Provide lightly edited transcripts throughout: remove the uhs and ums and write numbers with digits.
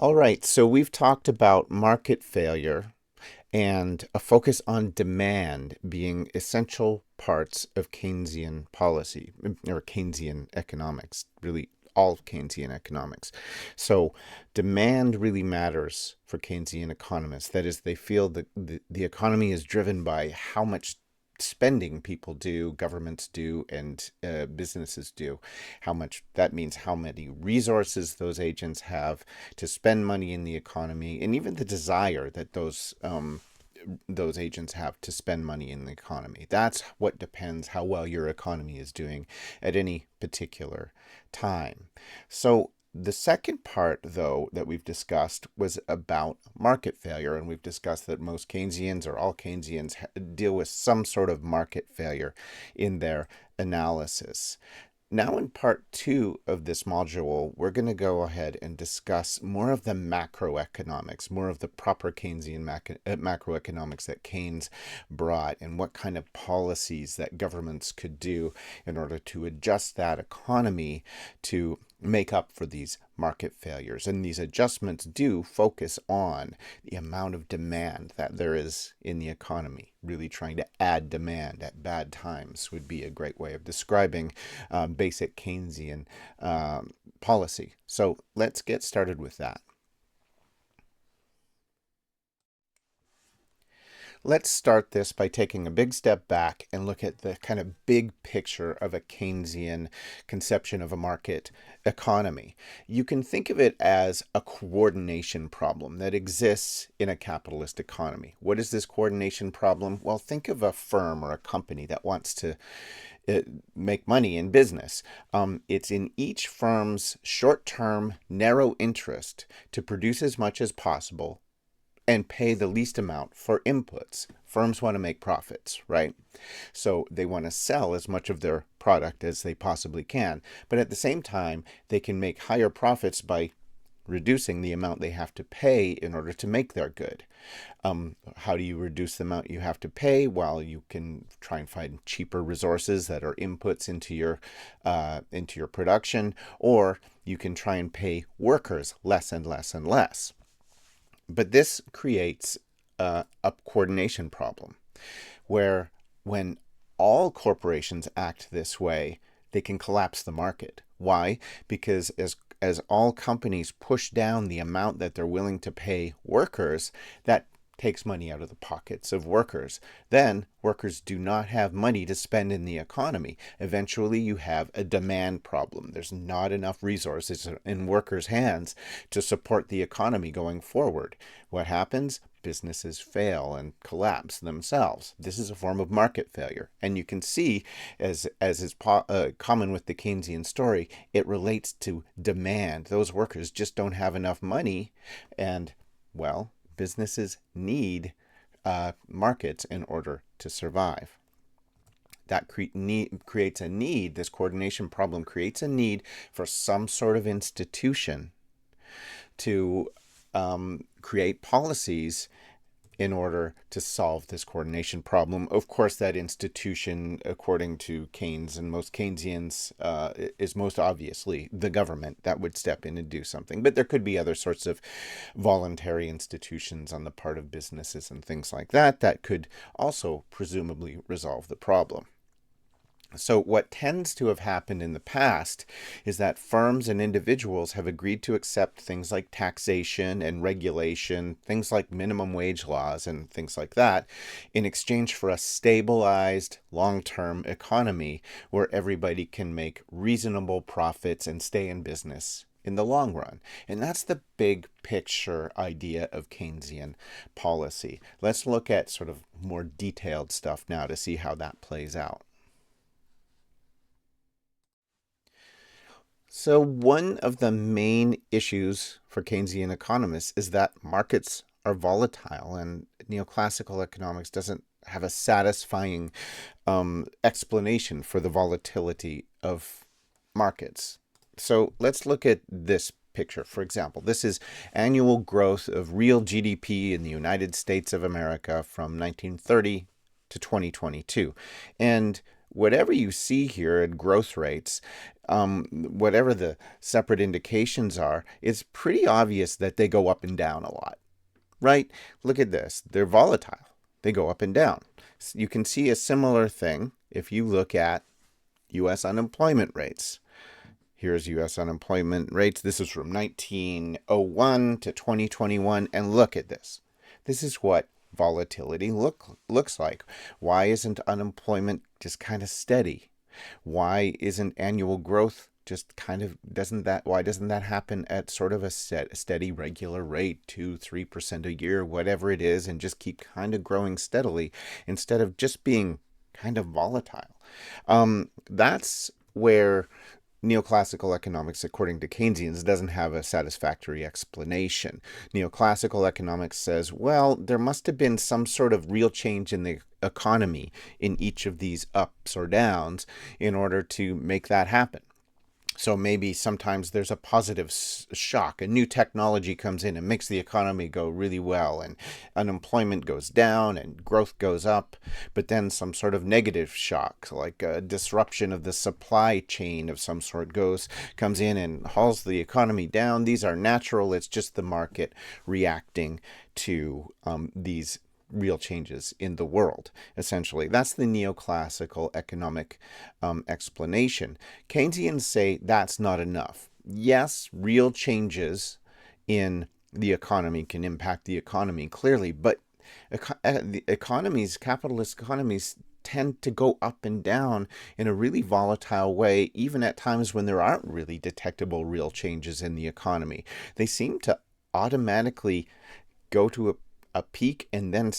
All right, so we've talked about market failure and a focus on demand being essential parts of Keynesian policy or Keynesian economics, really all Keynesian economics. So demand really matters for Keynesian economists. That is, they feel that the economy is driven by how much spending people do, governments do, and businesses do. How much that means, how many resources those agents have to spend money in the economy, and even the desire that those agents have to spend money in the economy. That's what depends how well your economy is doing at any particular time. So the second part, though, that we've discussed was about market failure, and we've discussed that most Keynesians or all Keynesians deal with some sort of market failure in their analysis. Now, in part two of this module, we're going to go ahead and discuss more of the macroeconomics, more of the proper Keynesian macroeconomics that Keynes brought, and what kind of policies that governments could do in order to adjust that economy to make up for these market failures. And these adjustments do focus on the amount of demand that there is in the economy. Really trying to add demand at bad times would be a great way of describing basic Keynesian policy. So let's get started with that. Let's start this by taking a big step back and look at the kind of big picture of a Keynesian conception of a market economy. You can think of it as a coordination problem that exists in a capitalist economy. What is this coordination problem? Well, think of a firm or a company that wants to make money in business. It's in each firm's short-term, narrow interest to produce as much as possible and pay the least amount for inputs. Firms want to make profits, right? So they want to sell as much of their product as they possibly can. But at the same time, they can make higher profits by reducing the amount they have to pay in order to make their good. How do you reduce the amount you have to pay? Well, you can try and find cheaper resources that are inputs into your production, or you can try and pay workers less and less and less. But this creates a coordination problem where when all corporations act this way, they can collapse the market. Why? Because as all companies push down the amount that they're willing to pay workers, that takes money out of the pockets of workers. Then workers do not have money to spend in the economy. Eventually, you have a demand problem. There's not enough resources in workers' hands to support the economy going forward. What happens? Businesses fail and collapse themselves. This is a form of market failure. And you can see, as is common with the Keynesian story, it relates to demand. Those workers just don't have enough money, and, well, businesses need markets in order to survive. That creates a need, this coordination problem creates a need for some sort of institution to create policies in order to solve this coordination problem. Of course, that institution, according to Keynes and most Keynesians, is most obviously the government that would step in and do something. But there could be other sorts of voluntary institutions on the part of businesses and things like that that could also presumably resolve the problem. So what tends to have happened in the past is that firms and individuals have agreed to accept things like taxation and regulation, things like minimum wage laws and things like that, in exchange for a stabilized long-term economy where everybody can make reasonable profits and stay in business in the long run. And that's the big picture idea of Keynesian policy. Let's look at sort of more detailed stuff now to see how that plays out. So one of the main issues for Keynesian economists is that markets are volatile, and neoclassical economics doesn't have a satisfying explanation for the volatility of markets. So let's look at this picture. For example, this is annual growth of real GDP in the United States of America from 1930 to 2022. And whatever you see here in growth rates whatever the separate indications are, it's pretty obvious that they go up and down a lot, right? Look at this. They're volatile. They go up and down. You can see a similar thing if you look at U.S. unemployment rates. Here's U.S. unemployment rates. This is from 1901 to 2021. And look at this. This is what volatility looks like. Why isn't unemployment just kind of steady? Why isn't annual growth just kind of, why doesn't that happen at sort of a steady, regular rate, 2-3% a year, whatever it is, and just keep kind of growing steadily instead of just being kind of volatile? That's where neoclassical economics, according to Keynesians, doesn't have a satisfactory explanation. Neoclassical economics says, well, there must have been some sort of real change in the economy in each of these ups or downs in order to make that happen. So maybe sometimes there's a positive shock. A new technology comes in and makes the economy go really well, and unemployment goes down and growth goes up. But then some sort of negative shock, like a disruption of the supply chain of some sort, comes in and hauls the economy down. These are natural. It's just the market reacting to these real changes in the world, essentially. That's the neoclassical economic explanation. Keynesians say that's not enough. Yes, real changes in the economy can impact the economy, clearly, but capitalist economies tend to go up and down in a really volatile way, even at times when there aren't really detectable real changes in the economy. They seem to automatically go to a peak and then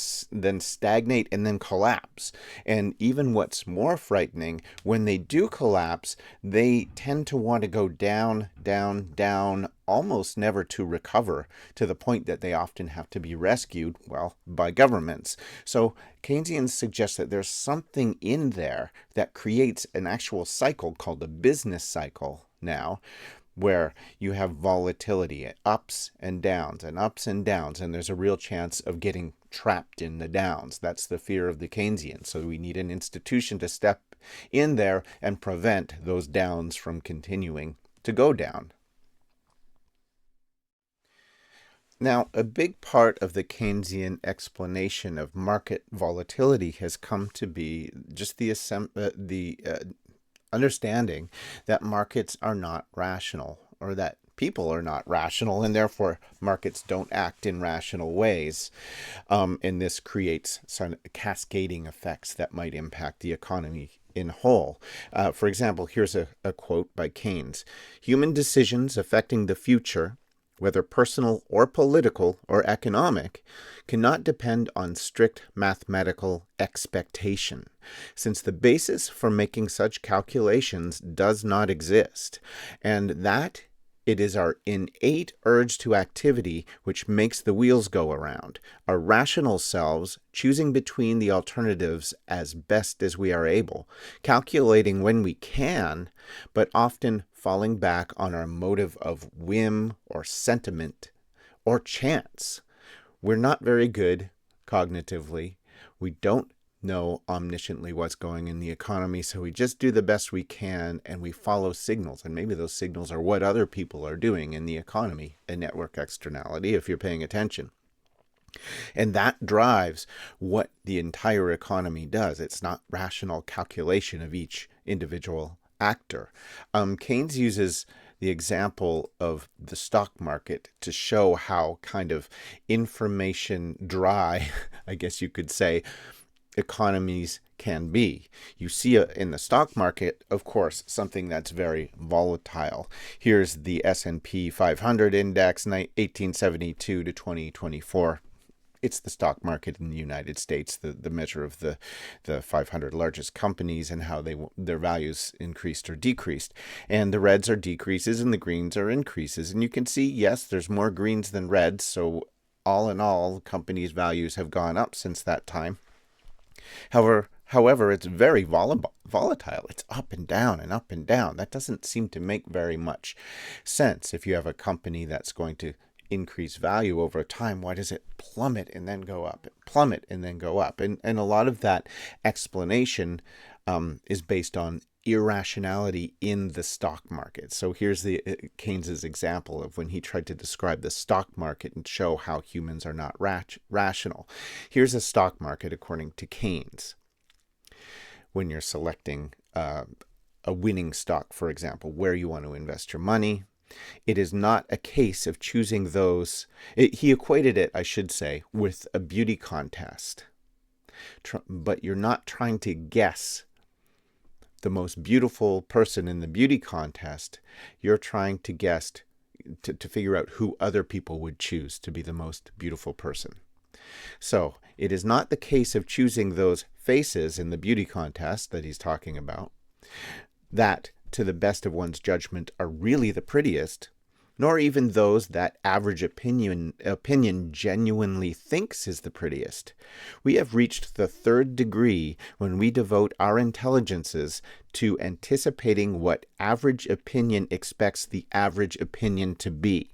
stagnate and then collapse. And even what's more frightening, when they do collapse, they tend to want to go down, down, down, almost never to recover, to the point that they often have to be rescued, well, by governments. So Keynesians suggest that there's something in there that creates an actual cycle called the business cycle now, where you have volatility, ups and downs and ups and downs, and there's a real chance of getting trapped in the downs. That's the fear of the Keynesians. So we need an institution to step in there and prevent those downs from continuing to go down. Now, a big part of the Keynesian explanation of market volatility has come to be just the understanding that markets are not rational, or that people are not rational, and therefore markets don't act in rational ways. And this creates some cascading effects that might impact the economy in whole. For example, here's a quote by Keynes. "Human decisions affecting the future, whether personal or political or economic, cannot depend on strict mathematical expectation, since the basis for making such calculations does not exist, and that it is our innate urge to activity which makes the wheels go around, our rational selves choosing between the alternatives as best as we are able, calculating when we can, but often falling back on our motive of whim or sentiment or chance. We're not very good cognitively. We don't know omnisciently what's going in the economy, so we just do the best we can, and we follow signals, and maybe those signals are what other people are doing in the economy, a network externality if you're paying attention. And that drives what the entire economy does. It's not rational calculation of each individual actor. Keynes uses the example of the stock market to show how kind of information dry, I guess you could say, economies can be. You see in the stock market, of course, something that's very volatile. Here's the S&P 500 index, 1872 to 2024. It's the stock market in the United States, the measure of the 500 largest companies and how their values increased or decreased. And the reds are decreases and the greens are increases. And you can see, yes, there's more greens than reds. So all in all, companies' values have gone up since that time. However, it's very volatile. It's up and down and up and down. That doesn't seem to make very much sense. If you have a company that's going to increase value over time, why does it plummet and then go up, plummet and then go up? And a lot of that explanation is based on irrationality in the stock market. So here's the Keynes's example of when he tried to describe the stock market and show how humans are not rational. Here's a stock market according to Keynes. When you're selecting a winning stock, for example, where you want to invest your money, it is not a case of choosing those. He equated it, I should say, with a beauty contest. But you're not trying to guess the most beautiful person in the beauty contest. You're trying to guess to figure out who other people would choose to be the most beautiful person. So it is not the case of choosing those faces in the beauty contest that he's talking about that, to the best of one's judgment, are really the prettiest, nor even those that average opinion genuinely thinks is the prettiest. We have reached the third degree when we devote our intelligences to anticipating what average opinion expects the average opinion to be.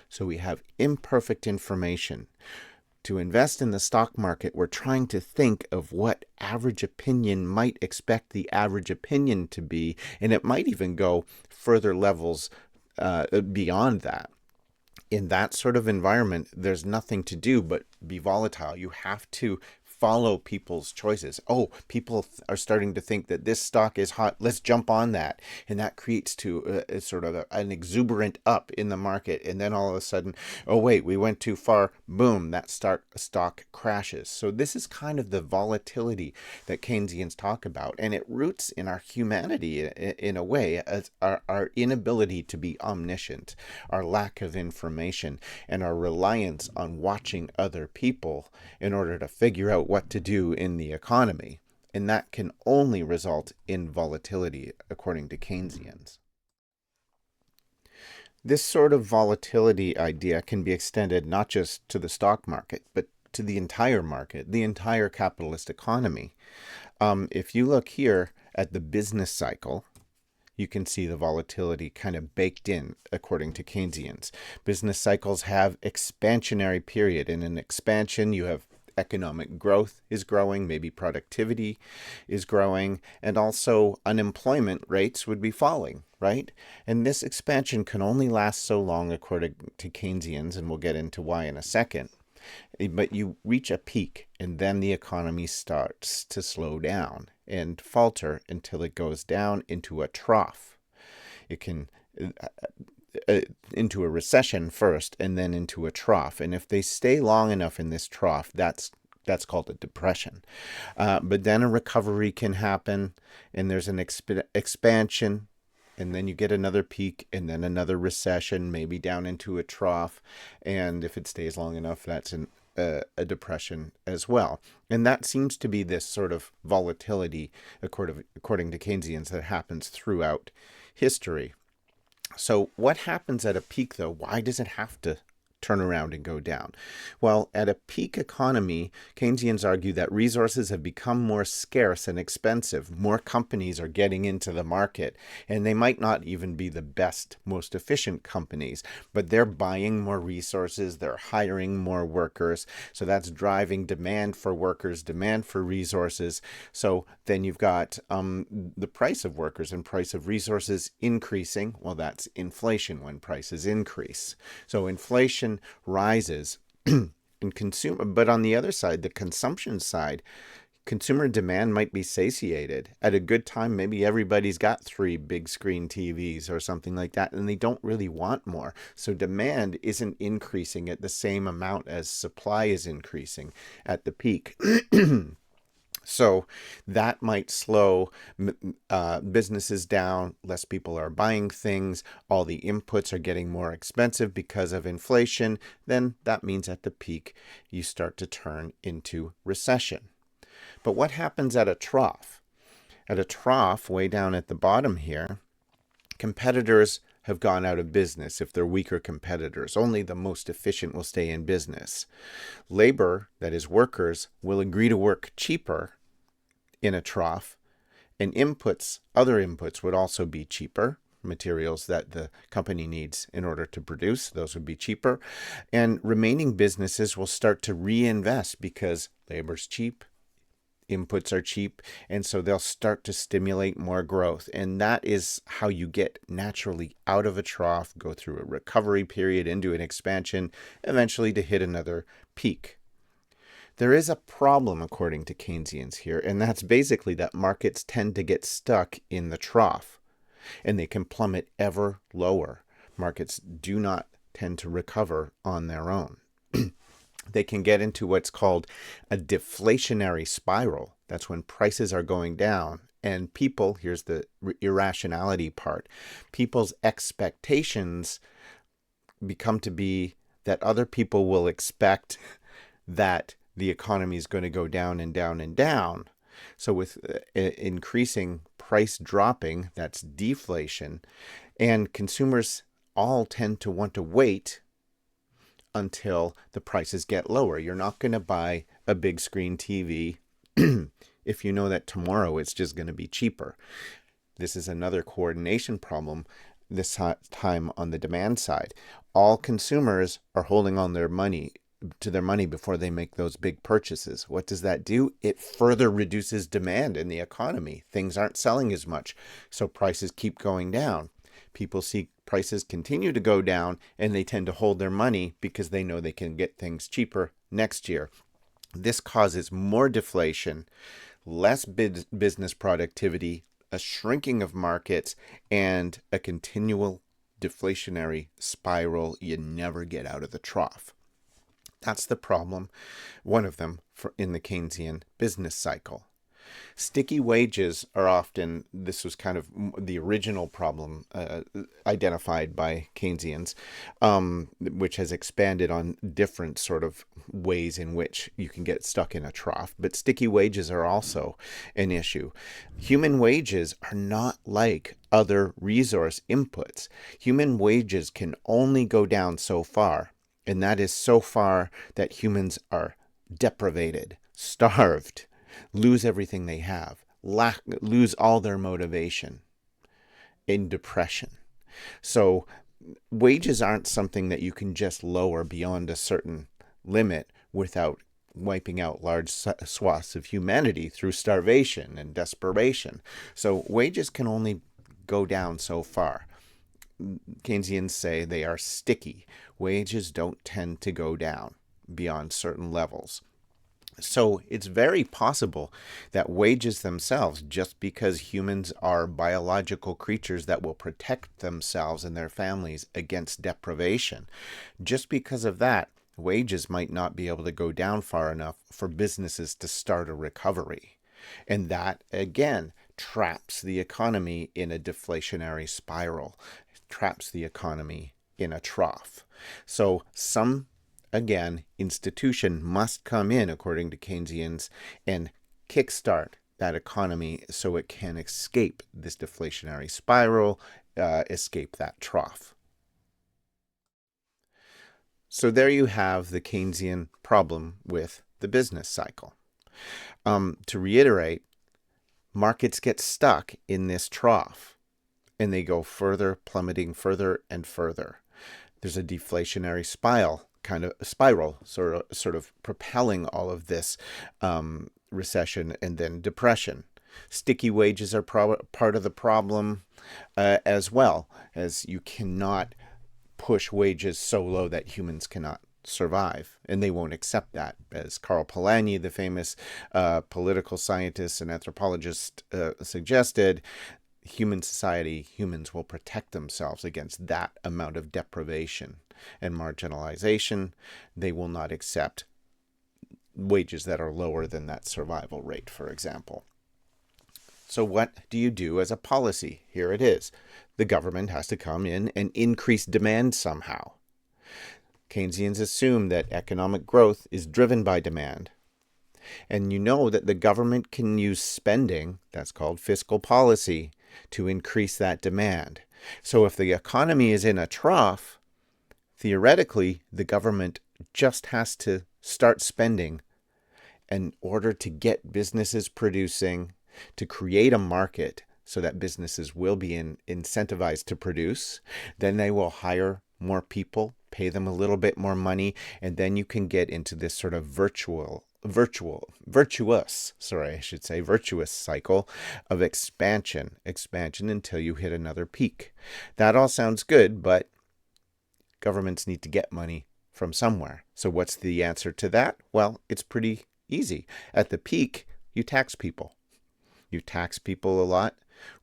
So we have imperfect information. To invest in the stock market, we're trying to think of what average opinion might expect the average opinion to be, and it might even go further levels beyond that. In that sort of environment, there's nothing to do but be volatile. You have to follow people's choices. Oh, people are starting to think that this stock is hot. Let's jump on that. And that creates sort of an exuberant up in the market. And then all of a sudden, oh, wait, we went too far. Boom, that stock crashes. So this is kind of the volatility that Keynesians talk about. And it roots in our humanity in a way, as our inability to be omniscient, our lack of information, and our reliance on watching other people in order to figure out what to do in the economy. And that can only result in volatility, according to Keynesians. This sort of volatility idea can be extended not just to the stock market, but to the entire market, the entire capitalist economy. If you look here at the business cycle, you can see the volatility kind of baked in, according to Keynesians. Business cycles have expansionary period. In an expansion, you have economic growth is growing, maybe productivity is growing, and also unemployment rates would be falling, right? And this expansion can only last so long, according to Keynesians, and we'll get into why in a second. But you reach a peak, and then the economy starts to slow down and falter until it goes down into a trough. It can into a recession first, and then into a trough. And if they stay long enough in this trough, that's called a depression. But then a recovery can happen, and there's an expansion, and then you get another peak, and then another recession, maybe down into a trough. And if it stays long enough, that's a depression as well. And that seems to be this sort of volatility, according to Keynesians, that happens throughout history. So what happens at a peak, though? Why does it have to turn around and go down? Well, at a peak economy, Keynesians argue that resources have become more scarce and expensive. More companies are getting into the market, and they might not even be the best, most efficient companies, but they're buying more resources, they're hiring more workers, so that's driving demand for workers, demand for resources. So then you've got the price of workers and price of resources increasing. Well, that's inflation when prices increase. So inflation rises in consumer, but on the other side, the consumption side, consumer demand might be satiated. At a good time, maybe everybody's got 3 big screen TVs or something like that, and they don't really want more. So demand isn't increasing at the same amount as supply is increasing at the peak. So that might slow businesses down. Less people are buying things. All the inputs are getting more expensive because of inflation. Then that means at the peak, you start to turn into recession. But what happens at a trough? At a trough, way down at the bottom here, competitors have gone out of business if they're weaker competitors. Only the most efficient will stay in business. Labor, that is workers, will agree to work cheaper in a trough, and other inputs would also be cheaper. Materials that the company needs in order to produce, those would be cheaper. And remaining businesses will start to reinvest because labor's cheap, inputs are cheap, and so they'll start to stimulate more growth. And that is how you get naturally out of a trough, go through a recovery period into an expansion, eventually to hit another peak. There is a problem, according to Keynesians here, and that's basically that markets tend to get stuck in the trough, and they can plummet ever lower. Markets do not tend to recover on their own. They can get into what's called a deflationary spiral. That's when prices are going down. And people, here's the irrationality part, people's expectations become to be that other people will expect that the economy is going to go down and down and down. So with increasing price dropping, that's deflation, and consumers all tend to want to wait until the prices get lower. You're not going to buy a big screen TV if you know that tomorrow it's just going to be cheaper. This is another coordination problem this time on the demand side. All consumers are holding on their money before they make those big purchases. What does that do? It further reduces demand in the economy. Things aren't selling as much, so prices keep going down. People see prices continue to go down, and they tend to hold their money because they know they can get things cheaper next year. This causes more deflation, less business productivity, a shrinking of markets, and a continual deflationary spiral. You never get out of the trough. That's the problem, one of them, in the Keynesian business cycle. Sticky wages are often, this was kind of the original problem identified by Keynesians, which has expanded on different sort of ways in which you can get stuck in a trough. But sticky wages are also an issue. Human wages are not like other resource inputs. Human wages can only go down so far, and that is so far that humans are deprivated, starved, lose everything they have, lose all their motivation, in depression. So wages aren't something that you can just lower beyond a certain limit without wiping out large swaths of humanity through starvation and desperation. So wages can only go down so far. Keynesians say they are sticky. Wages don't tend to go down beyond certain levels. So it's very possible that wages themselves, just because humans are biological creatures that will protect themselves and their families against deprivation, just because of that, wages might not be able to go down far enough for businesses to start a recovery. And that, again, traps the economy in a deflationary spiral, traps the economy in a trough. So again, institution must come in, according to Keynesians, and kickstart that economy so it can escape this deflationary spiral, escape that trough. So there you have the Keynesian problem with the business cycle. To reiterate, markets get stuck in this trough, and they go further, plummeting further and further. There's a deflationary spiral, sort of propelling all of this recession and then depression. Sticky wages are part of the problem as well, as you cannot push wages so low that humans cannot survive, and they won't accept that. As Karl Polanyi, the famous political scientist and anthropologist, suggested, humans will protect themselves against that amount of deprivation and marginalization. They will not accept wages that are lower than that survival rate, for example. So what do you do as a policy? Here it is. The government has to come in and increase demand somehow. Keynesians assume that economic growth is driven by demand. And you know that the government can use spending, that's called fiscal policy, to increase that demand. So if the economy is in a trough, theoretically, the government just has to start spending in order to get businesses producing, to create a market so that businesses will be incentivized to produce. Then they will hire more people, pay them a little bit more money, and then you can get into this sort of virtuous cycle of expansion until you hit another peak. That all sounds good, but governments need to get money from somewhere. So what's the answer to that? Well, it's pretty easy. At the peak, you tax people. You tax people a lot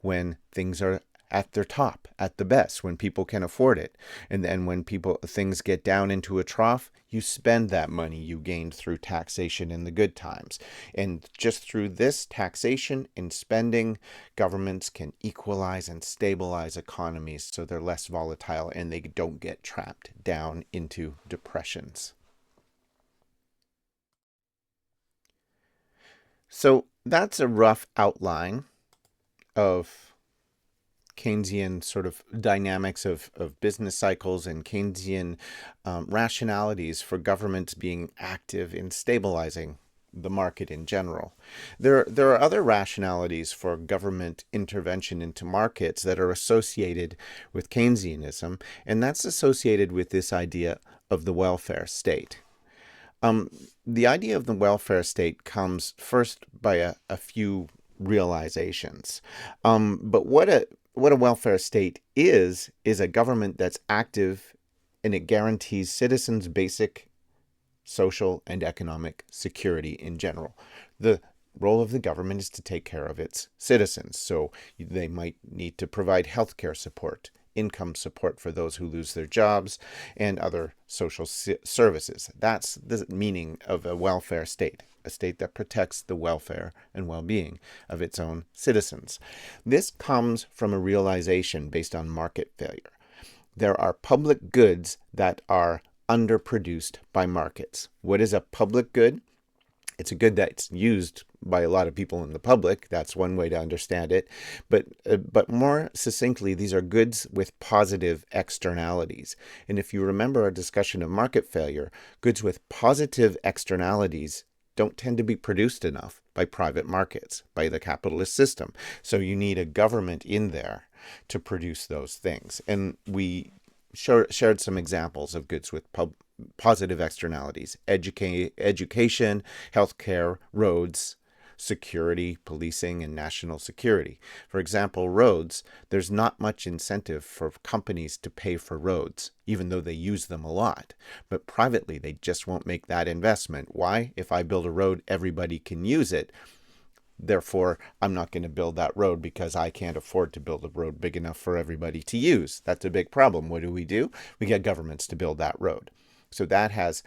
when things are at their top, at the best, when people can afford it. And then when things get down into a trough, you spend that money you gained through taxation in the good times. And just through this taxation and spending, governments can equalize and stabilize economies so they're less volatile and they don't get trapped down into depressions. So that's a rough outline of Keynesian sort of dynamics of business cycles and Keynesian rationalities for governments being active in stabilizing the market in general. There are other rationalities for government intervention into markets that are associated with Keynesianism, and that's associated with this idea of the welfare state. The idea of the welfare state comes first by a few realizations. But what a welfare state is a government that's active and it guarantees citizens basic social and economic security in general. The role of the government is to take care of its citizens. So they might need to provide healthcare support, income support for those who lose their jobs, and other social services. That's the meaning of a welfare state, a state that protects the welfare and well-being of its own citizens. This comes from a realization based on market failure. There are public goods that are underproduced by markets. What is a public good? It's a good that's used by a lot of people in the public. That's one way to understand it. But more succinctly, these are goods with positive externalities. And if you remember our discussion of market failure, goods with positive externalities don't tend to be produced enough by private markets, by the capitalist system. So you need a government in there to produce those things. And we shared some examples of goods with positive externalities: education, healthcare, roads, security, policing, and national security. For example, roads, there's not much incentive for companies to pay for roads, even though they use them a lot. But privately, they just won't make that investment. Why? If I build a road, everybody can use it. Therefore, I'm not going to build that road because I can't afford to build a road big enough for everybody to use. That's a big problem. What do? We get governments to build that road. So that's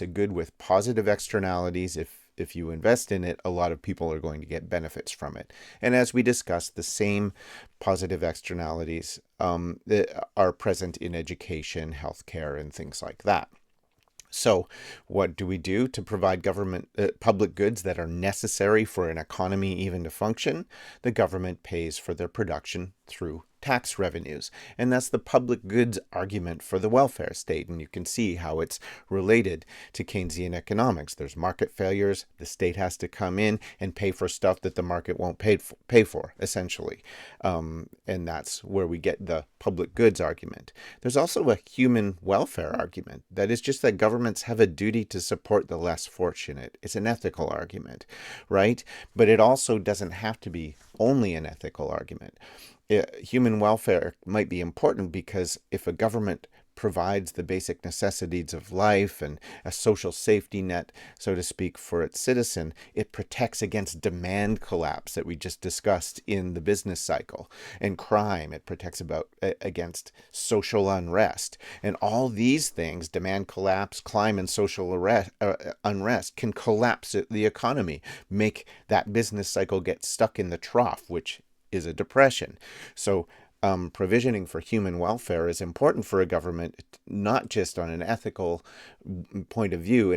a good with positive externalities. If you invest in it, a lot of people are going to get benefits from it. And as we discussed, the same positive externalities are present in education, healthcare, and things like that. So what do we do to provide government public goods that are necessary for an economy even to function? The government pays for their production through tax revenues. And that's the public goods argument for the welfare state. And you can see how it's related to Keynesian economics. There's market failures. The state has to come in and pay for stuff that the market won't pay for, essentially. And that's where we get the public goods argument. There's also a human welfare argument. That is just that governments have a duty to support the less fortunate. It's an ethical argument, right? But it also doesn't have to be only an ethical argument. Human welfare might be important because if a government provides the basic necessities of life and a social safety net, so to speak, for its citizen, it protects against demand collapse that we just discussed in the business cycle, and crime. It protects against social unrest. And all these things, demand collapse, crime, and social unrest, can collapse the economy, make that business cycle get stuck in the trough, which is a depression. So provisioning for human welfare is important for a government, not just on an ethical point of view,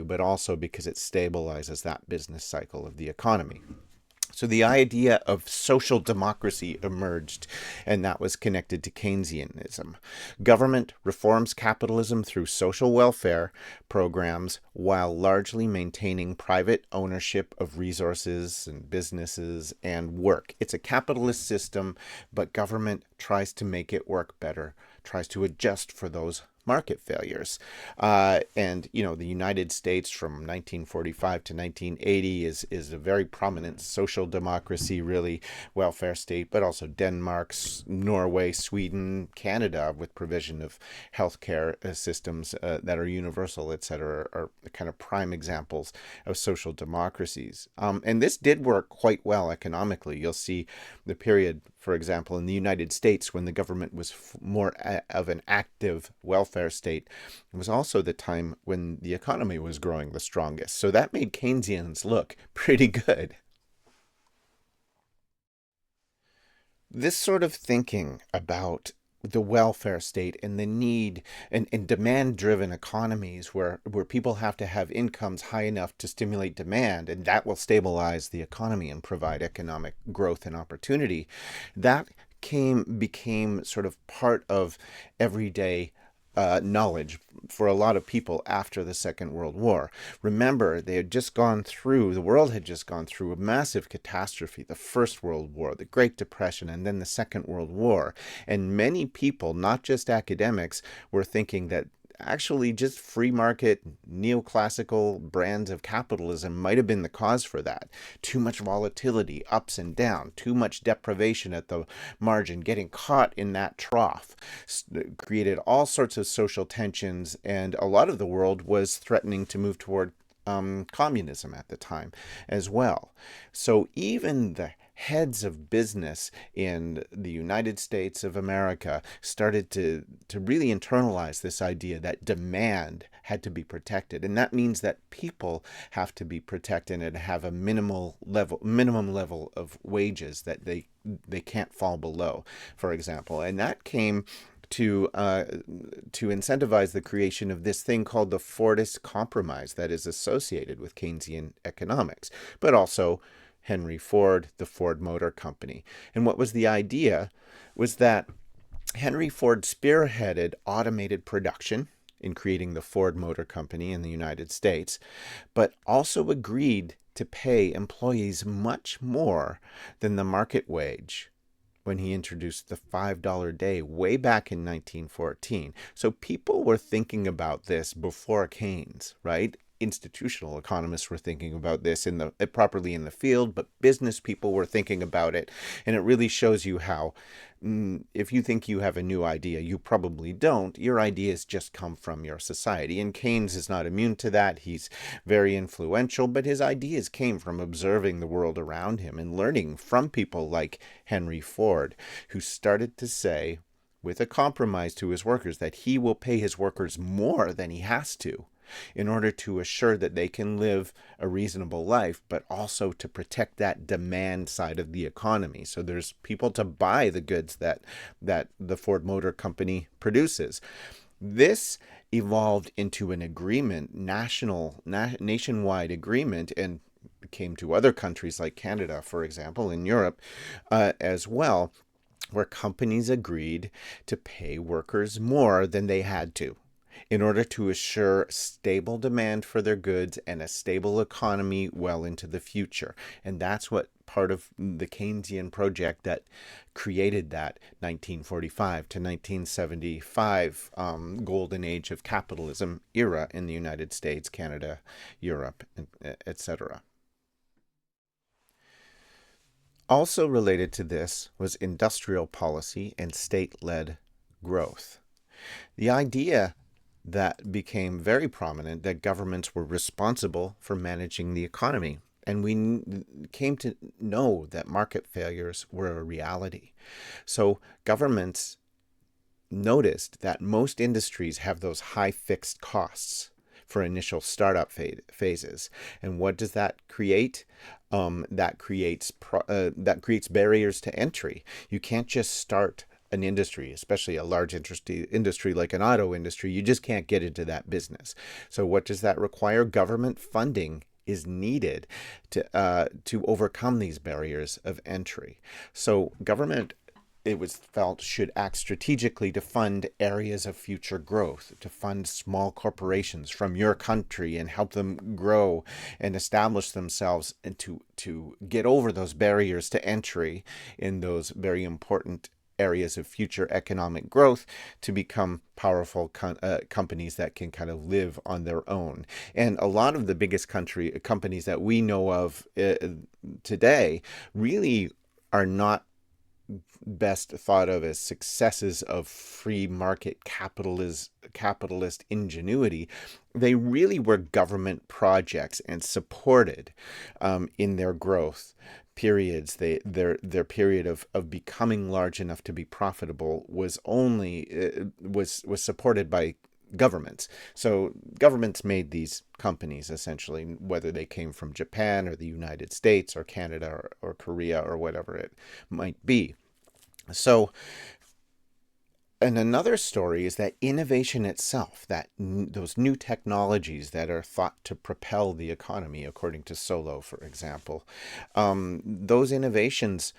but also because it stabilizes that business cycle of the economy. So the idea of social democracy emerged, and that was connected to Keynesianism. Government reforms capitalism through social welfare programs while largely maintaining private ownership of resources and businesses and work. It's a capitalist system, but government tries to make it work better, tries to adjust for those market failures. And, the United States from 1945 to 1980 is a very prominent social democracy, really welfare state, but also Denmark, Norway, Sweden, Canada, with provision of healthcare systems that are universal, et cetera, are kind of prime examples of social democracies. And this did work quite well economically. You'll see the period, for example, in the United States when the government was more of an active welfare state. It was also the time when the economy was growing the strongest. So that made Keynesians look pretty good. This sort of thinking about the welfare state and the need and demand-driven economies where people have to have incomes high enough to stimulate demand, and that will stabilize the economy and provide economic growth and opportunity, that became sort of part of everyday knowledge for a lot of people after the Second World War. Remember, the world had just gone through a massive catastrophe, the First World War, the Great Depression, and then the Second World War. And many people, not just academics, were thinking that actually just free market neoclassical brands of capitalism might have been the cause for that. Too much volatility, ups and down, too much deprivation at the margin, getting caught in that trough created all sorts of social tensions, and a lot of the world was threatening to move toward communism at the time as well. So even the heads of business in the United States of America started to really internalize this idea that demand had to be protected. And that means that people have to be protected and have a minimum level of wages that they can't fall below, for example. And that came to incentivize the creation of this thing called the Fordist Compromise that is associated with Keynesian economics, but also Henry Ford, the Ford Motor Company. And what was the idea was that Henry Ford spearheaded automated production in creating the Ford Motor Company in the United States, but also agreed to pay employees much more than the market wage when he introduced the $5 day way back in 1914. So people were thinking about this before Keynes, right? Institutional economists were thinking about this properly in the field, but business people were thinking about it. And it really shows you how, if you think you have a new idea, you probably don't. Your ideas just come from your society. And Keynes is not immune to that. He's very influential, but his ideas came from observing the world around him and learning from people like Henry Ford, who started to say, with a compromise to his workers, that he will pay his workers more than he has to in order to assure that they can live a reasonable life, but also to protect that demand side of the economy. So there's people to buy the goods that the Ford Motor Company produces. This evolved into an agreement, nationwide agreement, and came to other countries like Canada, for example, in Europe as well, where companies agreed to pay workers more than they had to in order to assure stable demand for their goods and a stable economy well into the future. And that's what part of the Keynesian project that created that 1945 to 1975 golden age of capitalism era in the United States, Canada, Europe, etc. Also related to this was industrial policy and state-led growth. The idea that became very prominent that governments were responsible for managing the economy. And we came to know that market failures were a reality. So governments noticed that most industries have those high fixed costs for initial startup phases. And what does that create? That creates barriers to entry. You can't just start an industry, especially a large industry like an auto industry. You just can't get into that business. So what does that require? Government funding is needed to overcome these barriers of entry. So government, it was felt, should act strategically to fund areas of future growth, to fund small corporations from your country and help them grow and establish themselves, and to get over those barriers to entry in those very important areas of future economic growth to become powerful companies that can kind of live on their own. And a lot of the biggest companies that we know of today really are not best thought of as successes of free market capitalist ingenuity. They really were government projects and supported in their growth periods. Their period of becoming large enough to be profitable was supported by governments. So governments made these companies essentially, whether they came from Japan or the United States or Canada or Korea or whatever it might be. So, and another story is that innovation itself, those new technologies that are thought to propel the economy, according to Solow, for example, those innovations,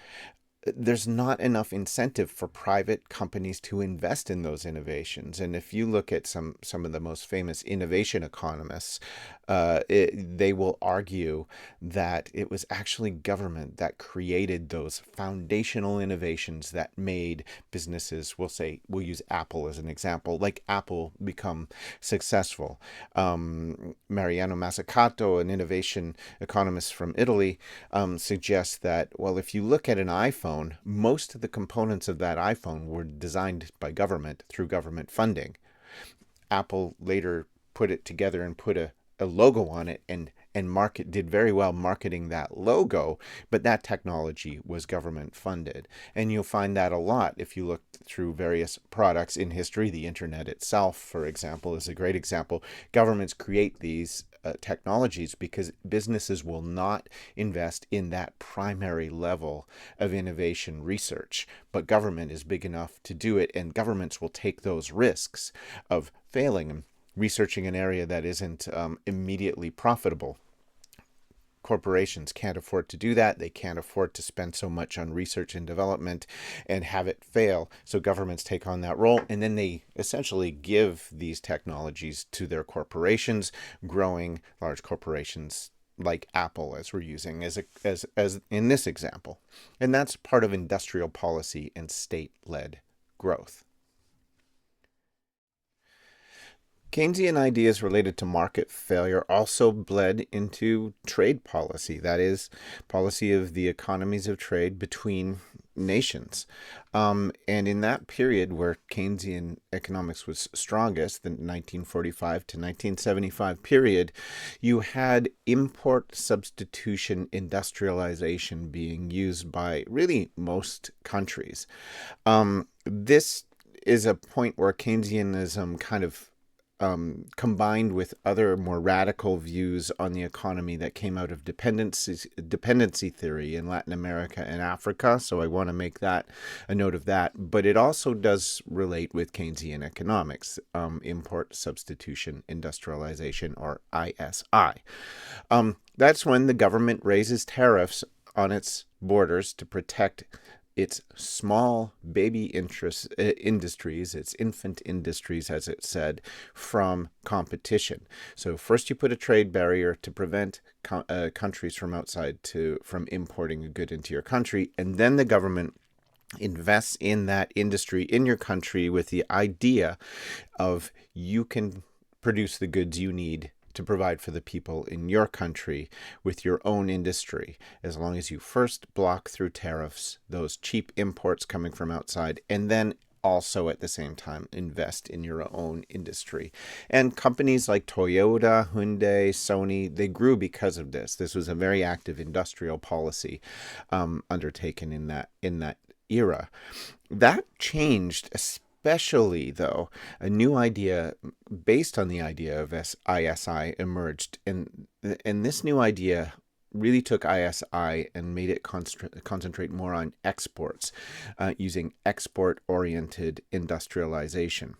there's not enough incentive for private companies to invest in those innovations. And if you look at some of the most famous innovation economists, they will argue that it was actually government that created those foundational innovations that made businesses, we'll use Apple as an example, like Apple become successful. Mariano Mazzucato, an innovation economist from Italy, suggests that, well, if you look at an iPhone, most of the components of that iPhone were designed by government through government funding. Apple later put it together and put a logo on it and did very well marketing that logo, but that technology was government funded. And you'll find that a lot if you look through various products in history. The internet itself, for example, is a great example. Governments create these technologies because businesses will not invest in that primary level of innovation research, but government is big enough to do it, and governments will take those risks of failing and researching an area that isn't immediately profitable. Corporations can't afford to do that. They can't afford to spend so much on research and development and have it fail. So governments take on that role, and then they essentially give these technologies to their corporations, growing large corporations like Apple, as we're using as in this example. And that's part of industrial policy and state-led growth. Keynesian ideas related to market failure also bled into trade policy, that is, policy of the economies of trade between nations. And in that period where Keynesian economics was strongest, the 1945 to 1975 period, you had import substitution industrialization being used by really most countries. This is a point where Keynesianism kind of combined with other more radical views on the economy that came out of dependency theory in Latin America and Africa. So I want to make that a note of that. But it also does relate with Keynesian economics, import substitution industrialization, or ISI. That's when the government raises tariffs on its borders to protect its small baby industries, its infant industries, as it said, from competition. So first you put a trade barrier to prevent countries from outside from importing a good into your country, and then the government invests in that industry in your country with the idea of you can produce the goods you need to provide for the people in your country with your own industry, as long as you first block through tariffs those cheap imports coming from outside, and then also at the same time invest in your own industry. And companies like Toyota, Hyundai, Sony, they grew because of this. This was a very active industrial policy undertaken in that era. That changed, especially, though, a new idea based on the idea of ISI emerged. And this new idea really took ISI and made it concentrate more on exports, using export-oriented industrialization.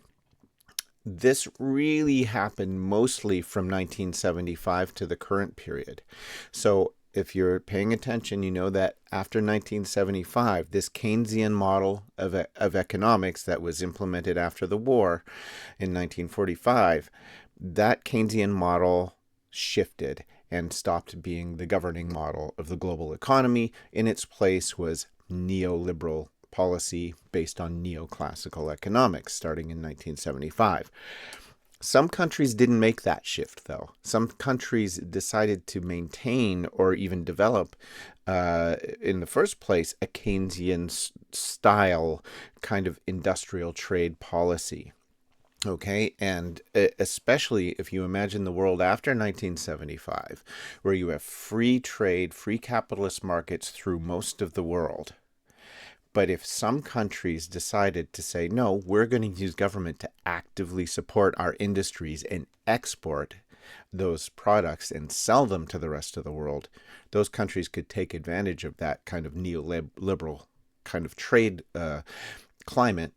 This really happened mostly from 1975 to the current period. So if you're paying attention, you know that after 1975, this Keynesian model of economics that was implemented after the war in 1945, that Keynesian model shifted and stopped being the governing model of the global economy. In its place was neoliberal policy based on neoclassical economics starting in 1975. Some countries didn't make that shift, though. Some countries decided to maintain or even develop, in the first place, a Keynesian style kind of industrial trade policy. Okay, and especially if you imagine the world after 1975, where you have free trade, free capitalist markets through most of the world. But if some countries decided to say, no, we're going to use government to actively support our industries and export those products and sell them to the rest of the world, those countries could take advantage of that kind of neoliberal kind of trade climate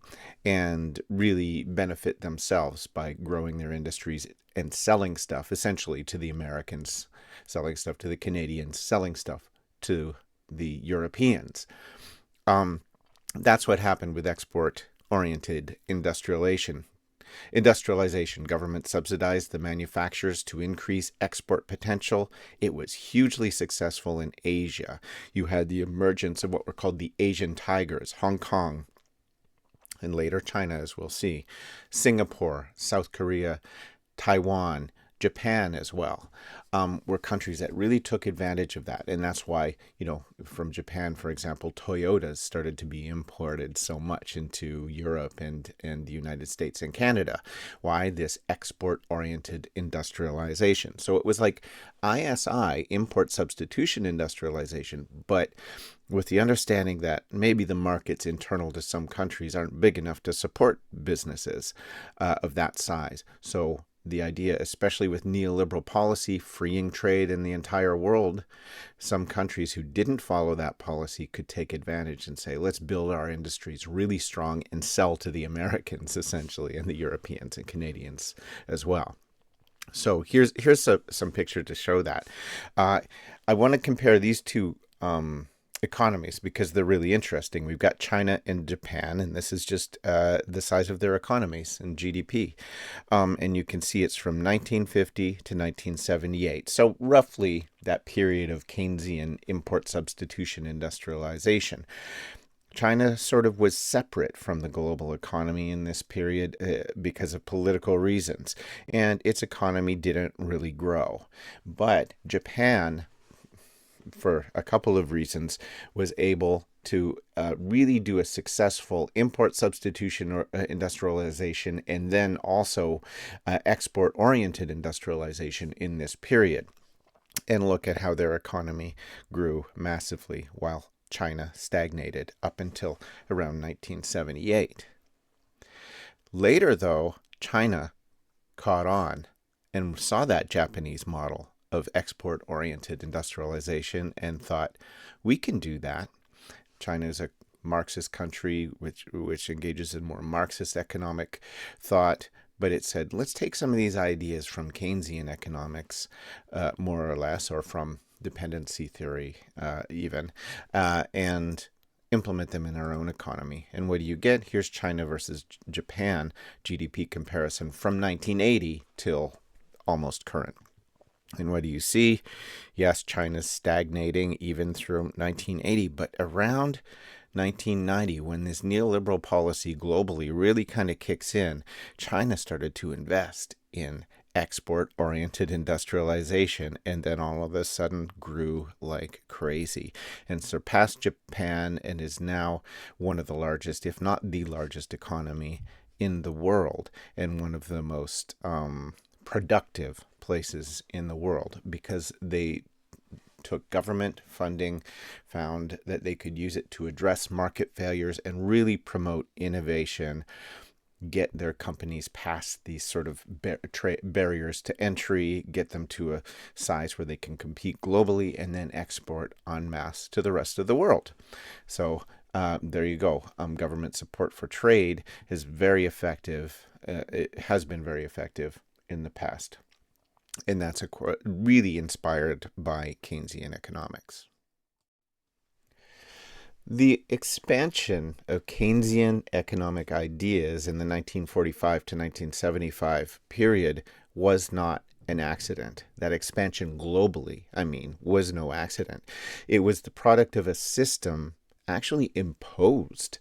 and really benefit themselves by growing their industries and selling stuff essentially to the Americans, selling stuff to the Canadians, selling stuff to the Europeans. That's what happened with export-oriented industrialization. Government subsidized the manufacturers to increase export potential. It was hugely successful in Asia. You had the emergence of what were called the Asian tigers, Hong Kong, and later China, as we'll see, Singapore, South Korea, Taiwan, Japan as well, were countries that really took advantage of that. And that's why, from Japan, for example, Toyotas started to be imported so much into Europe and the United States and Canada. Why? This export-oriented industrialization. So it was like ISI, import substitution industrialization, but with the understanding that maybe the markets internal to some countries aren't big enough to support businesses of that size. So the idea, especially with neoliberal policy, freeing trade in the entire world, some countries who didn't follow that policy could take advantage and say, let's build our industries really strong and sell to the Americans, essentially, and the Europeans and Canadians as well. So here's some picture to show that. I want to compare these two economies because they're really interesting. We've got China and Japan, and this is just the size of their economies and GDP. And you can see it's from 1950 to 1978. So roughly that period of Keynesian import substitution industrialization. China sort of was separate from the global economy in this period because of political reasons, and its economy didn't really grow. But Japan, for a couple of reasons, was able to really do a successful import substitution or industrialization, and then also export-oriented industrialization in this period. And look at how their economy grew massively while China stagnated up until around 1978. Later, though, China caught on and saw that Japanese model of export-oriented industrialization and thought, we can do that. China is a Marxist country which engages in more Marxist economic thought, but it said, let's take some of these ideas from Keynesian economics, more or less, or from dependency theory even, and implement them in our own economy. And what do you get? Here's China versus Japan GDP comparison from 1980 till almost current. And what do you see? Yes, China's stagnating even through 1980, but around 1990, when this neoliberal policy globally really kind of kicks in, China started to invest in export-oriented industrialization, and then all of a sudden grew like crazy and surpassed Japan and is now one of the largest, if not the largest economy in the world, and one of the most productive places in the world because they took government funding, found that they could use it to address market failures and really promote innovation, get their companies past these sort of barriers to entry, get them to a size where they can compete globally, and then export en masse to the rest of the world. So there you go. Government support for trade is very effective. It has been very effective in the past. And that's really inspired by Keynesian economics. The expansion of Keynesian economic ideas in the 1945 to 1975 period was not an accident. That expansion globally, was no accident. It was the product of a system actually imposed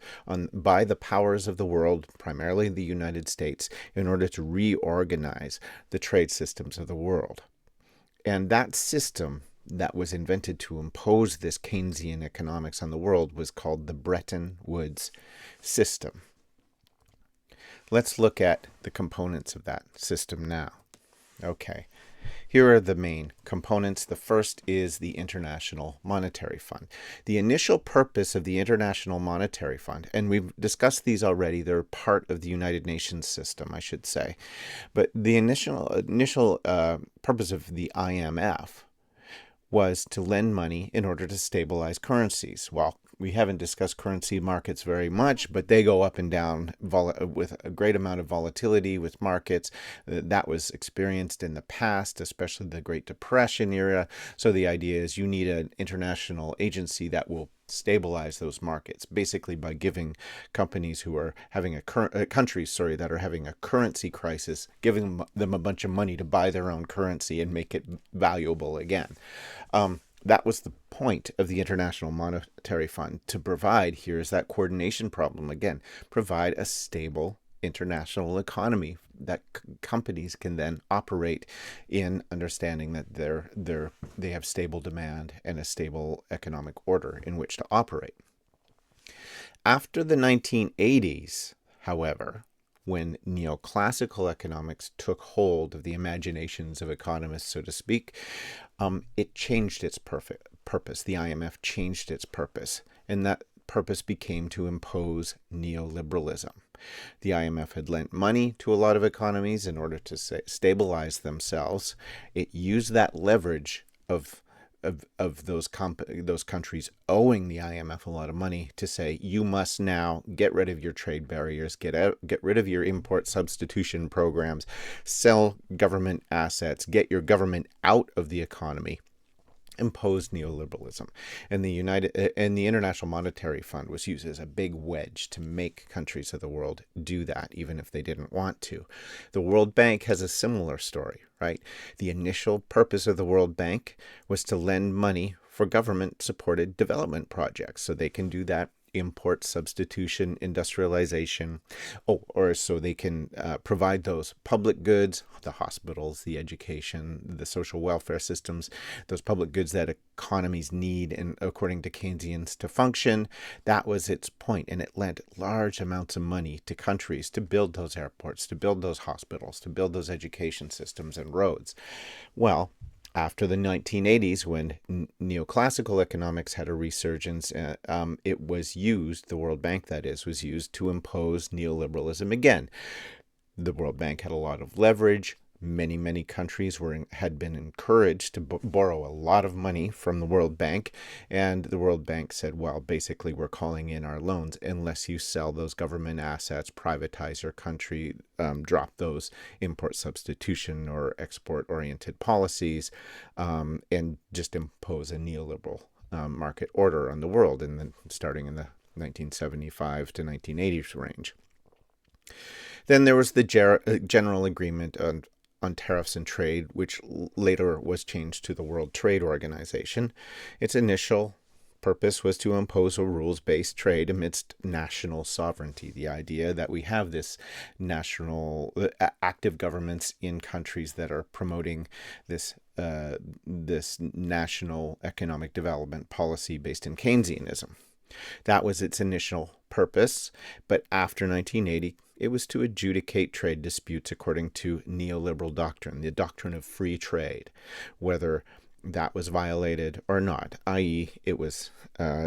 by the powers of the world, primarily the United States, in order to reorganize the trade systems of the world. And that system that was invented to impose this Keynesian economics on the world was called the Bretton Woods system. Let's look at the components of that system now. Okay, here are the main components. The first is the International Monetary Fund. The initial purpose of the International Monetary Fund, and we've discussed these already, they're part of the United Nations system, I should say. But the initial purpose of the IMF was to lend money in order to stabilize currencies. Well, we haven't discussed currency markets very much, but they go up and down with a great amount of volatility with markets. That was experienced in the past, especially the Great Depression era. So the idea is you need an international agency that will stabilize those markets, basically by giving companies who are having countries that are having a currency crisis, giving them a bunch of money to buy their own currency and make it valuable again. That was the point of the International Monetary Fund, to provide, here's that coordination problem again, provide a stable international economy that companies can then operate in, understanding that they have stable demand and a stable economic order in which to operate. After the 1980s, however, when neoclassical economics took hold of the imaginations of economists, so to speak, it changed its purpose. The IMF changed its purpose, and that purpose became to impose neoliberalism. The IMF had lent money to a lot of economies in order to stabilize themselves. It used that leverage of those countries owing the IMF a lot of money to say, you must now get rid of your trade barriers, get rid of your import substitution programs, sell government assets, get your government out of the economy, impose neoliberalism. And the International Monetary Fund was used as a big wedge to make countries of the world do that, even if they didn't want to. The World Bank has a similar story, right? The initial purpose of the World Bank was to lend money for government-supported development projects, so they can do that import substitution, industrialization, or so they can provide those public goods, the hospitals, the education, the social welfare systems, those public goods that economies need, and according to Keynesians, to function. That was its point, and it lent large amounts of money to countries to build those airports, to build those hospitals, to build those education systems and roads. Well, after the 1980s, when neoclassical economics had a resurgence, it was used, the World Bank that is, was used to impose neoliberalism again. The World Bank had a lot of leverage. Many countries had been encouraged to borrow a lot of money from the World Bank, and the World Bank said, well, basically we're calling in our loans unless you sell those government assets, privatize your country, drop those import substitution or export-oriented policies, and just impose a neoliberal market order on the world, starting in the 1975 to 1980s range. Then there was the general agreement on tariffs and trade, which later was changed to the World Trade Organization. Its initial purpose was to impose a rules-based trade amidst national sovereignty. The idea that we have this national active governments in countries that are promoting this national economic development policy based in Keynesianism. That was its initial purpose, but after 1980, it was to adjudicate trade disputes according to neoliberal doctrine, the doctrine of free trade, whether that was violated or not, i.e. it was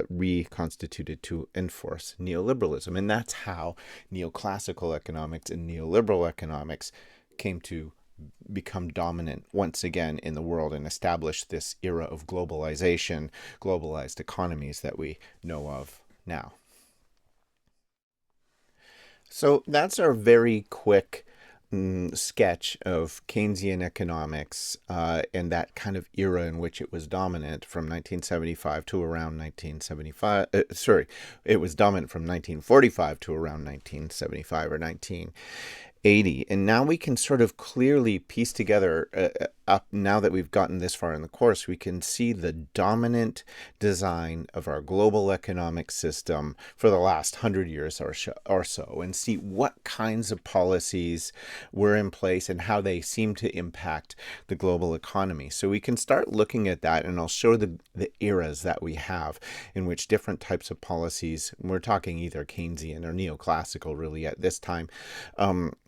reconstituted to enforce neoliberalism. And that's how neoclassical economics and neoliberal economics came to become dominant once again in the world and establish this era of globalization, globalized economies that we know of now. So that's our very quick sketch of Keynesian economics and that kind of era in which it was dominant from 1975 to around 1975. It was dominant from 1945 to around 1975 or 1980. And now we can sort of clearly piece together up now that we've gotten this far in the course, we can see the dominant design of our global economic system for the last 100 years or so, and see what kinds of policies were in place and how they seem to impact the global economy. So we can start looking at that, and I'll show the eras that we have in which different types of policies, we're talking either Keynesian or neoclassical really at this time,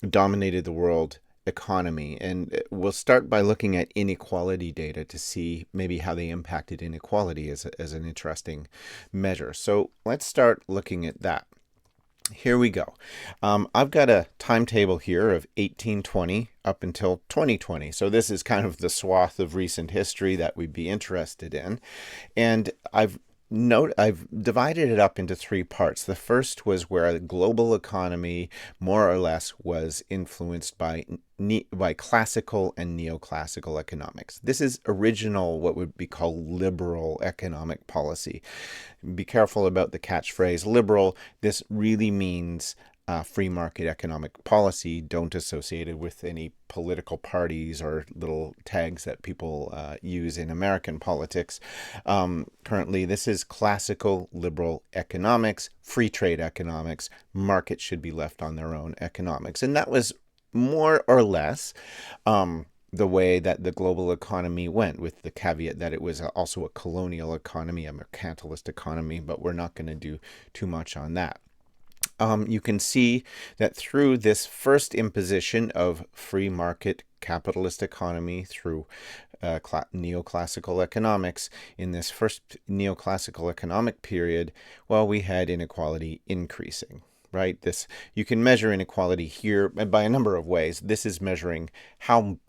dominated the world economy. And we'll start by looking at inequality data to see maybe how they impacted inequality as an interesting measure. So let's start looking at that. Here we go. I've got a timetable here of 1820 up until 2020. So this is kind of the swath of recent history that we'd be interested in. And I've divided it up into three parts. The first was where the global economy more or less was influenced by classical and neoclassical economics. This is original, what would be called liberal economic policy. Be careful about the catchphrase liberal. This really means free market economic policy. Don't associate it with any political parties or little tags that people use in American politics. Currently, this is classical liberal economics, free trade economics. Markets should be left on their own economics. And that was more or less the way that the global economy went, with the caveat that it was also a colonial economy, a mercantilist economy, but we're not going to do too much on that. You can see that through this first imposition of free market capitalist economy through neoclassical economics, in this first neoclassical economic period, well, we had inequality increasing. Right? You can measure inequality here by a number of ways. This is measuring how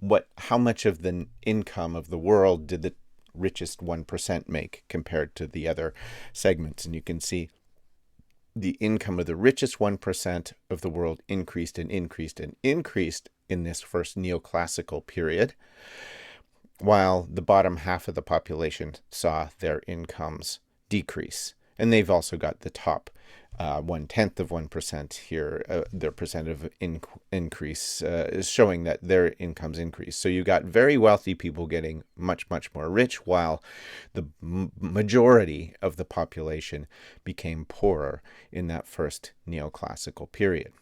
much of the income of the world did the richest 1% make compared to the other segments. And you can see the income of the richest 1% of the world increased and increased and increased in this first neoclassical period, while the bottom half of the population saw their incomes decrease. And they've also got the top 0.1% here, their percent of increase is showing that their incomes increase. So you got very wealthy people getting much, much more rich, while the majority of the population became poorer in that first neoclassical period.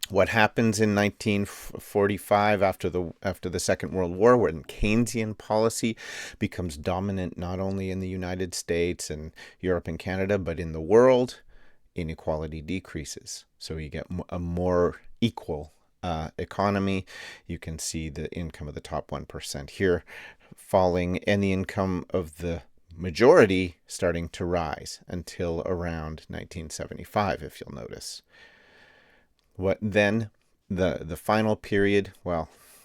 What happens in 1945 after the Second World War, when Keynesian policy becomes dominant not only in the United States and Europe and Canada, but in the world? Inequality decreases. So you get a more equal economy. You can see the income of the top 1% here falling, and the income of the majority starting to rise until around 1975, if you'll notice. What then the final period,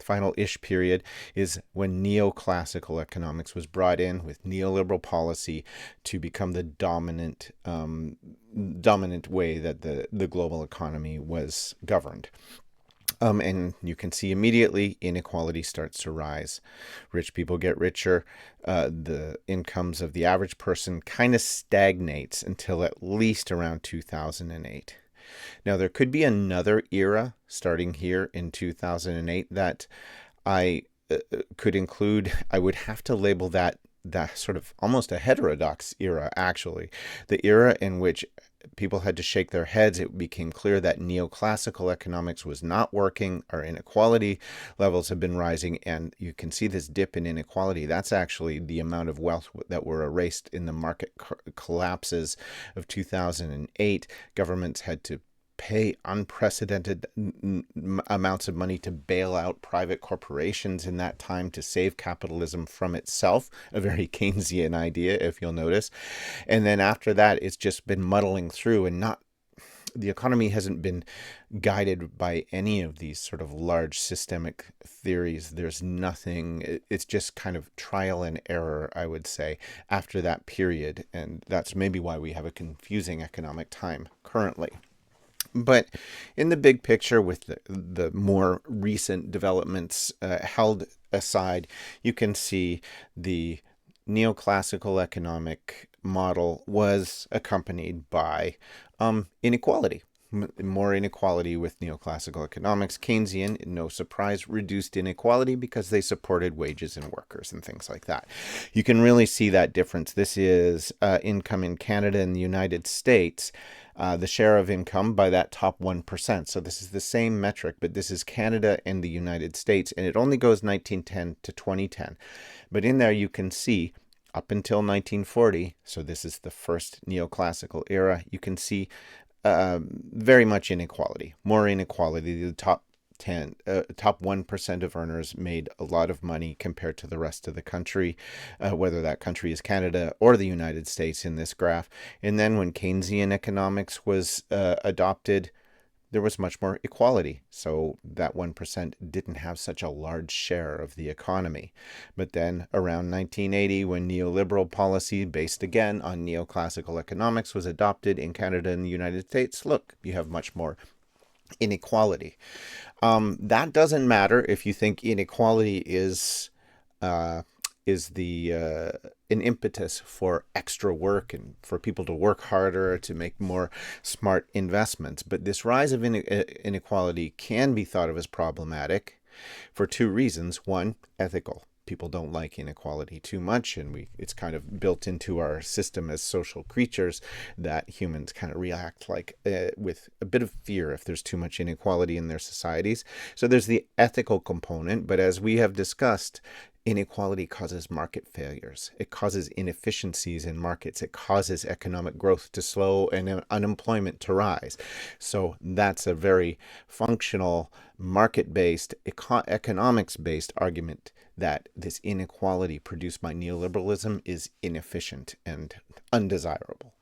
final-ish period, is when neoclassical economics was brought in with neoliberal policy to become the dominant way that the global economy was governed. And you can see immediately inequality starts to rise. Rich people get richer. The incomes of the average person kind of stagnates until at least around 2008. Now, there could be another era starting here in 2008 that I could include. I would have to label that sort of almost a heterodox era, actually. The era in which people had to shake their heads. It became clear that neoclassical economics was not working. Our inequality levels have been rising, and you can see this dip in inequality. That's actually the amount of wealth that were erased in the market collapses of 2008. Governments had to pay unprecedented amounts of money to bail out private corporations in that time to save capitalism from itself, a very Keynesian idea, if you'll notice. And then after that, it's just been muddling through, and the economy hasn't been guided by any of these sort of large systemic theories. There's nothing, it's just kind of trial and error, I would say, after that period. And that's maybe why we have a confusing economic time currently. But in the big picture, with the more recent developments held aside, you can see the neoclassical economic model was accompanied by inequality. more inequality with neoclassical economics. Keynesian, no surprise, reduced inequality because they supported wages and workers and things like that. You can really see that difference. This is income in Canada and the United States. The share of income by that top 1%. So this is the same metric, but this is Canada and the United States, and it only goes 1910 to 2010. But in there you can see up until 1940, so this is the first neoclassical era, you can see very much inequality, more inequality. The top 1% of earners made a lot of money compared to the rest of the country, whether that country is Canada or the United States in this graph. And then when Keynesian economics was adopted, there was much more equality. So that 1% didn't have such a large share of the economy. But then around 1980, when neoliberal policy based again on neoclassical economics was adopted in Canada and the United States, look, you have much more inequality. That doesn't matter if you think inequality is an impetus for extra work and for people to work harder to make more smart investments. But this rise of inequality can be thought of as problematic for two reasons. One, ethical. People don't like inequality too much, and it's kind of built into our system as social creatures that humans kind of react like with a bit of fear if there's too much inequality in their societies. So there's the ethical component, but as we have discussed, inequality causes market failures. It causes inefficiencies in markets. It causes economic growth to slow and unemployment to rise. So that's a very functional, market-based, economics-based argument that this inequality produced by neoliberalism is inefficient and undesirable.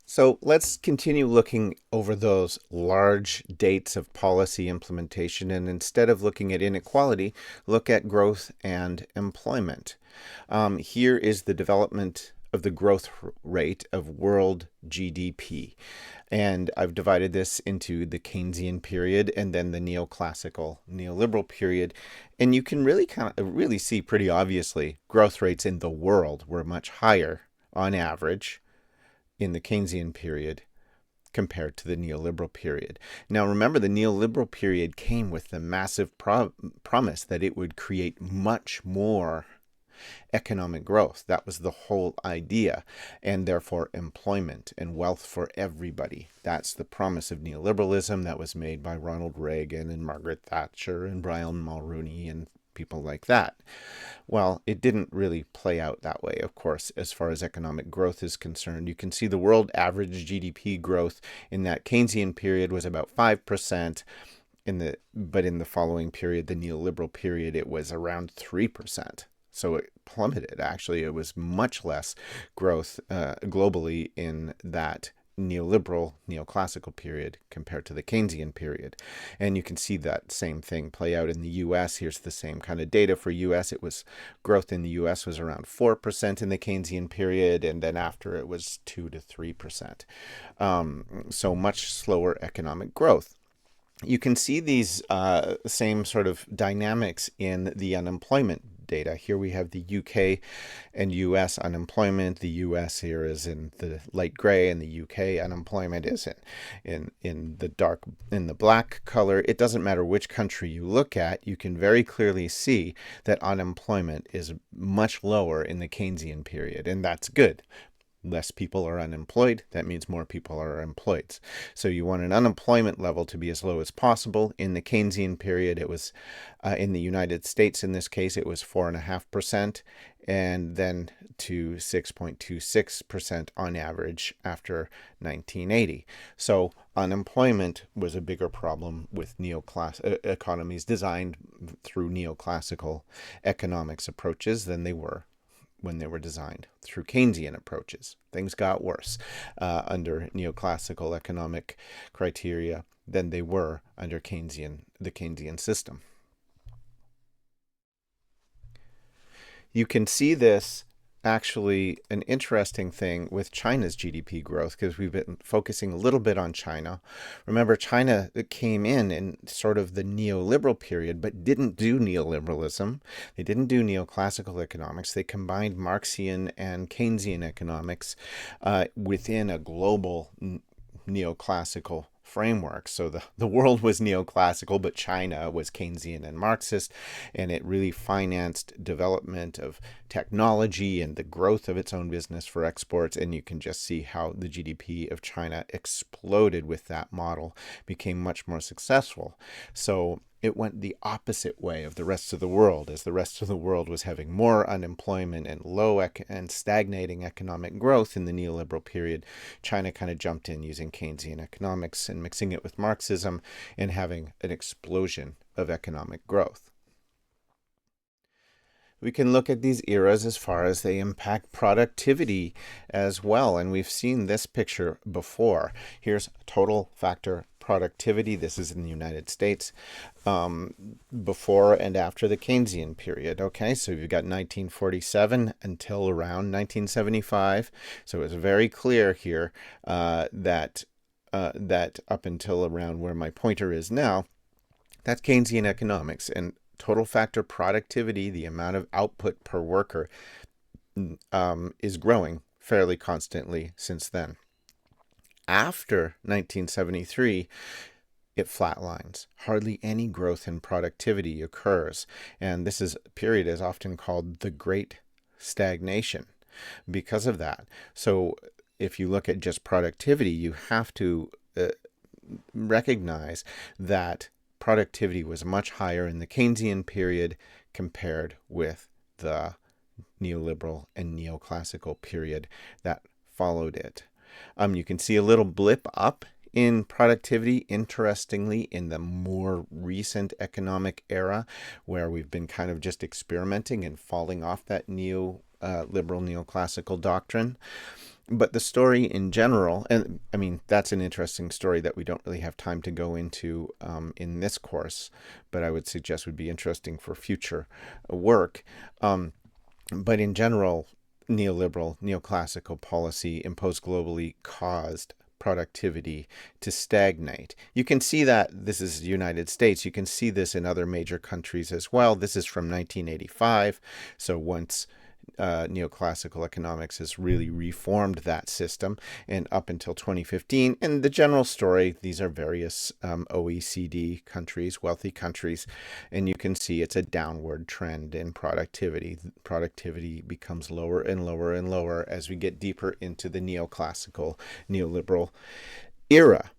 So let's continue looking over those large dates of policy implementation, and instead of looking at inequality, look at growth and employment. Here is the development of the growth rate of world GDP. And I've divided this into the Keynesian period and then the neoclassical, neoliberal period. And you can really see pretty obviously growth rates in the world were much higher on average in the Keynesian period compared to the neoliberal period. Now remember, the neoliberal period came with the massive promise that it would create much more economic growth. That was the whole idea, and therefore employment and wealth for everybody. That's the promise of neoliberalism that was made by Ronald Reagan and Margaret Thatcher and Brian Mulroney and people like that. Well, it didn't really play out that way, of course, as far as economic growth is concerned. You can see the world average GDP growth in that Keynesian period was about 5%. But in the following period, the neoliberal period, it was around 3%. So it plummeted. Actually, it was much less growth globally in that neoclassical period compared to the Keynesian period. And you can see that same thing play out in the US. Here's the same kind of data for US. Growth in the US was around 4% in the Keynesian period, and then after it was 2 to 3%. So much slower economic growth. You can see these same sort of dynamics in the unemployment data. Here we have the UK and US unemployment. The US here is in the light gray, and the UK unemployment is in the black color. It doesn't matter which country you look at, you can very clearly see that unemployment is much lower in the Keynesian period, and that's good. Less people are unemployed. That means more people are employed. So you want an unemployment level to be as low as possible. In the Keynesian period, it was, in the United States, in this case, it was 4.5%, and then to 6.26% on average after 1980. So unemployment was a bigger problem with economies designed through neoclassical economics approaches than they were when they were designed through Keynesian approaches. Things got worse under neoclassical economic criteria than they were under the Keynesian system. You can see this actually an interesting thing with China's GDP growth, because we've been focusing a little bit on China. Remember, China came in sort of the neoliberal period, but didn't do neoliberalism. They didn't do neoclassical economics. They combined Marxian and Keynesian economics within a global neoclassical framework. So the world was neoclassical, but China was Keynesian and Marxist, and it really financed development of technology and the growth of its own business for exports. And you can just see how the GDP of China exploded with that model, became much more successful. So it went the opposite way of the rest of the world, as the rest of the world was having more unemployment and and stagnating economic growth in the neoliberal period. China kind of jumped in using Keynesian economics and mixing it with Marxism and having an explosion of economic growth. We can look at these eras as far as they impact productivity as well. And we've seen this picture before. Here's total factor productivity. This is in the United States before and after the Keynesian period. Okay, so you've got 1947 until around 1975. So it's very clear here that up until around where my pointer is now, that's Keynesian economics. And total factor productivity, the amount of output per worker, is growing fairly constantly since then. After 1973, it flatlines. Hardly any growth in productivity occurs. And this period is often called the Great Stagnation because of that. So if you look at just productivity, you have to recognize that productivity was much higher in the Keynesian period compared with the neoliberal and neoclassical period that followed it. You can see a little blip up in productivity, interestingly, in the more recent economic era, where we've been kind of just experimenting and falling off that neoliberal, neoclassical doctrine. But the story in general, and I mean, that's an interesting story that we don't really have time to go into in this course, but I would suggest would be interesting for future work. But in general, neoliberal, neoclassical policy imposed globally caused productivity to stagnate. You can see that this is the United States. You can see this in other major countries as well. This is from 1985. So once neoclassical economics has really reformed that system, and up until 2015. And the general story, these are various OECD countries, wealthy countries, and you can see it's a downward trend in productivity. Productivity becomes lower and lower and lower as we get deeper into the neoclassical, neoliberal era.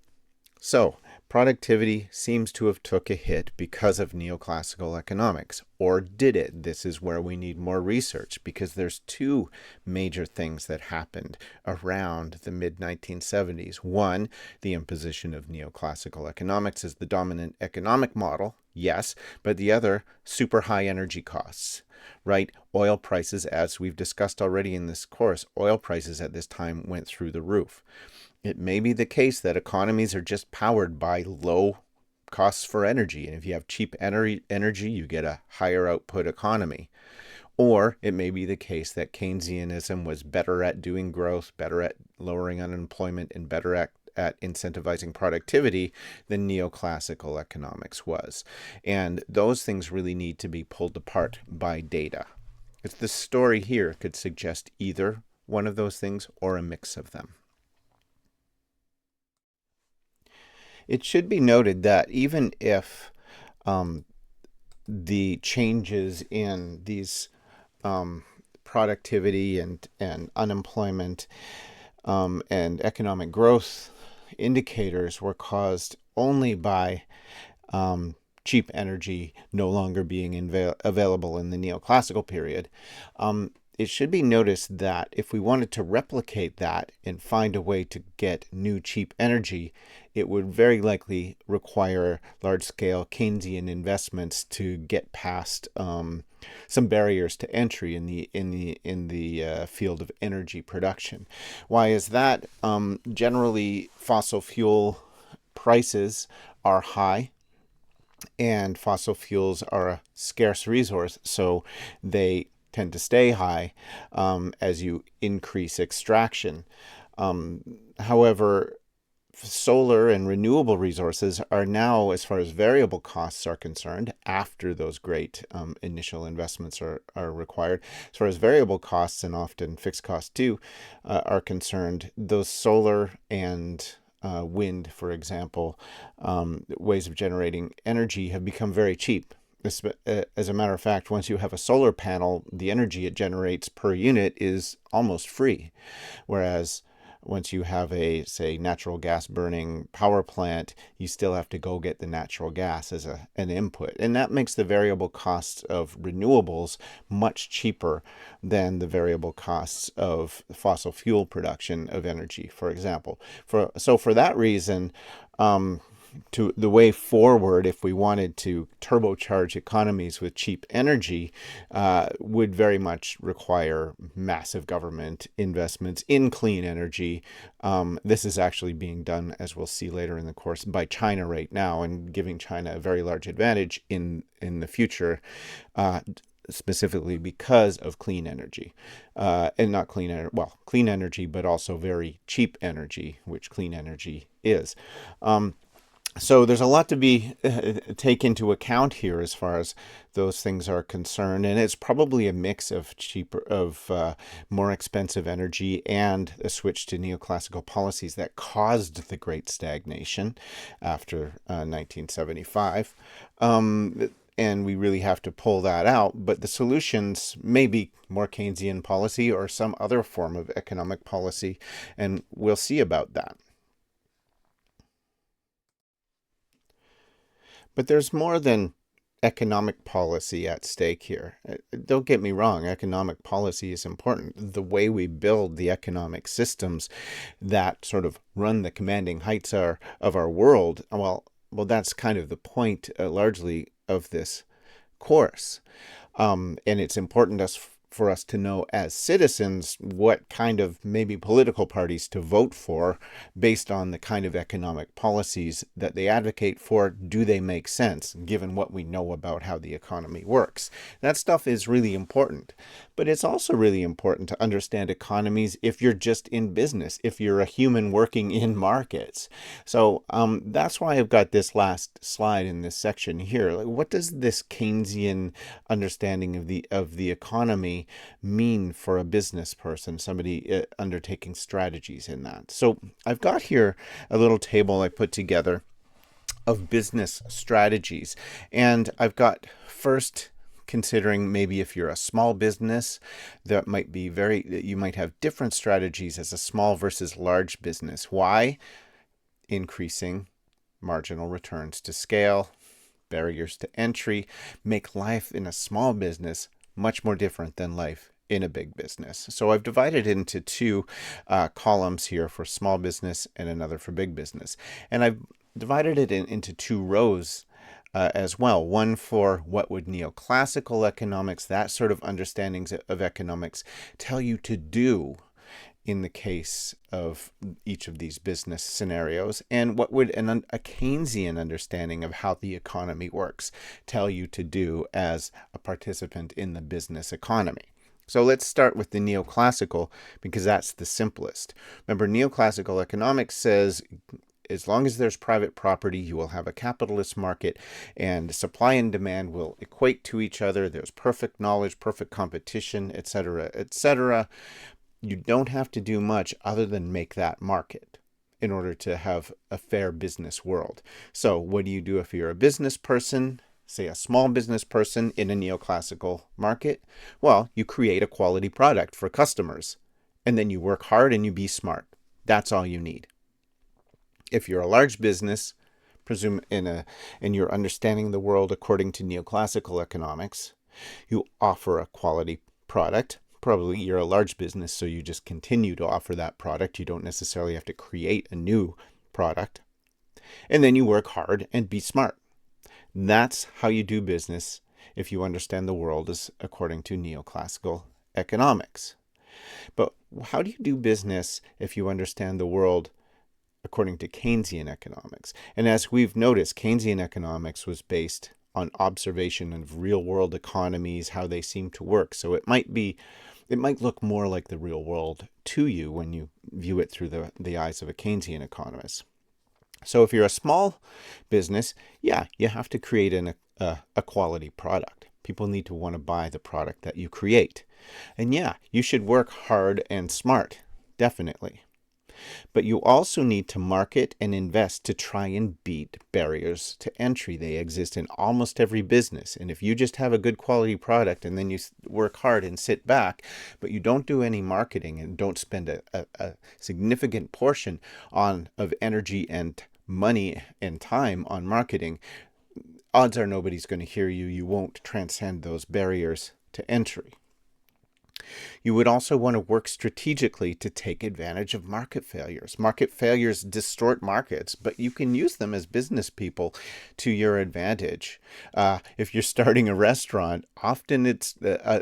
So productivity seems to have took a hit because of neoclassical economics. Or did it? This is where we need more research, because there's two major things that happened around the mid-1970s. One, the imposition of neoclassical economics as the dominant economic model, yes, but the other, super high energy costs, right? Oil prices, as we've discussed already in this course, oil prices at this time went through the roof. It may be the case that economies are just powered by low costs for energy. And if you have cheap energy, you get a higher output economy. Or it may be the case that Keynesianism was better at doing growth, better at lowering unemployment, and better at incentivizing productivity than neoclassical economics was. And those things really need to be pulled apart by data. It's the story here could suggest either one of those things or a mix of them. It should be noted that even if the changes in these productivity and unemployment and economic growth indicators were caused only by cheap energy no longer being available in the neoclassical period, it should be noticed that if we wanted to replicate that and find a way to get new cheap energy, it would very likely require large-scale Keynesian investments to get past some barriers to entry in the field of energy production. Why is that? Generally, fossil fuel prices are high, and fossil fuels are a scarce resource, so they tend to stay high as you increase extraction. However, solar and renewable resources are now, as far as variable costs are concerned, after those great initial investments are required, as far as variable costs and often fixed costs too are concerned, those solar and wind, for example, ways of generating energy have become very cheap. As a matter of fact, once you have a solar panel, the energy it generates per unit is almost free, whereas once you have a, say, natural gas burning power plant, you still have to go get the natural gas as an input. And that makes the variable costs of renewables much cheaper than the variable costs of fossil fuel production of energy, for example. So for that reason, to the way forward, if we wanted to turbocharge economies with cheap energy, would very much require massive government investments in clean energy. This is actually being done, as we'll see later in the course, by China right now, and giving China a very large advantage in the future, specifically because of clean energy. And not clean energy, well, clean energy, but also very cheap energy, which clean energy is. So there's a lot to be take into account here as far as those things are concerned, and it's probably a mix of more expensive energy and a switch to neoclassical policies that caused the Great Stagnation after 1975. And we really have to pull that out. But the solutions may be more Keynesian policy or some other form of economic policy, and we'll see about that. But there's more than economic policy at stake here. Don't get me wrong, economic policy is important. The way we build the economic systems that sort of run the commanding heights of our world, well, that's kind of the point largely of this course. And it's important for us to know as citizens what kind of maybe political parties to vote for based on the kind of economic policies that they advocate for. Do they make sense given what we know about how the economy works? That stuff is really important. But it's also really important to understand economies if you're just in business, if you're a human working in markets. So that's why I've got this last slide in this section here. Like, what does this Keynesian understanding of the economy mean for a business person, somebody undertaking strategies in that? So I've got here a little table I put together of business strategies, and I've got first, considering maybe if you're a small business, that might be you might have different strategies as a small versus large business. Why? Increasing marginal returns to scale, barriers to entry, make life in a small business much more different than life in a big business. So I've divided it into two columns here for small business and another for big business. And I've divided it into two rows as well. One for what would neoclassical economics, that sort of understandings of economics, tell you to do in the case of each of these business scenarios, and what would a Keynesian understanding of how the economy works tell you to do as a participant in the business economy. So let's start with the neoclassical, because that's the simplest. Remember, neoclassical economics says as long as there's private property, you will have a capitalist market, and supply and demand will equate to each other. There's perfect knowledge, perfect competition, etc., etc. You don't have to do much other than make that market in order to have a fair business world. So what do you do if you're a business person, say a small business person in a neoclassical market? Well, you create a quality product for customers, and then you work hard and you be smart. That's all you need. If you're a large business, and you're understanding the world according to neoclassical economics, you offer a quality product. Probably you're a large business, so you just continue to offer that product. You don't necessarily have to create a new product. And then you work hard and be smart. That's how you do business if you understand the world as according to neoclassical economics. But how do you do business if you understand the world according to Keynesian economics? And as we've noticed, Keynesian economics was based on observation of real world economies, how they seem to work. So it might look more like the real world to you when you view it through the eyes of a Keynesian economist. So if you're a small business, yeah, you have to create a quality product. People need to want to buy the product that you create. And yeah, you should work hard and smart, definitely. But you also need to market and invest to try and beat barriers to entry. They exist in almost every business. And if you just have a good quality product and then you work hard and sit back, but you don't do any marketing and don't spend a significant portion of energy and money and time on marketing, odds are nobody's going to hear you. You won't transcend those barriers to entry. You would also want to work strategically to take advantage of market failures. Market failures distort markets, but you can use them as business people to your advantage. If you're starting a restaurant, often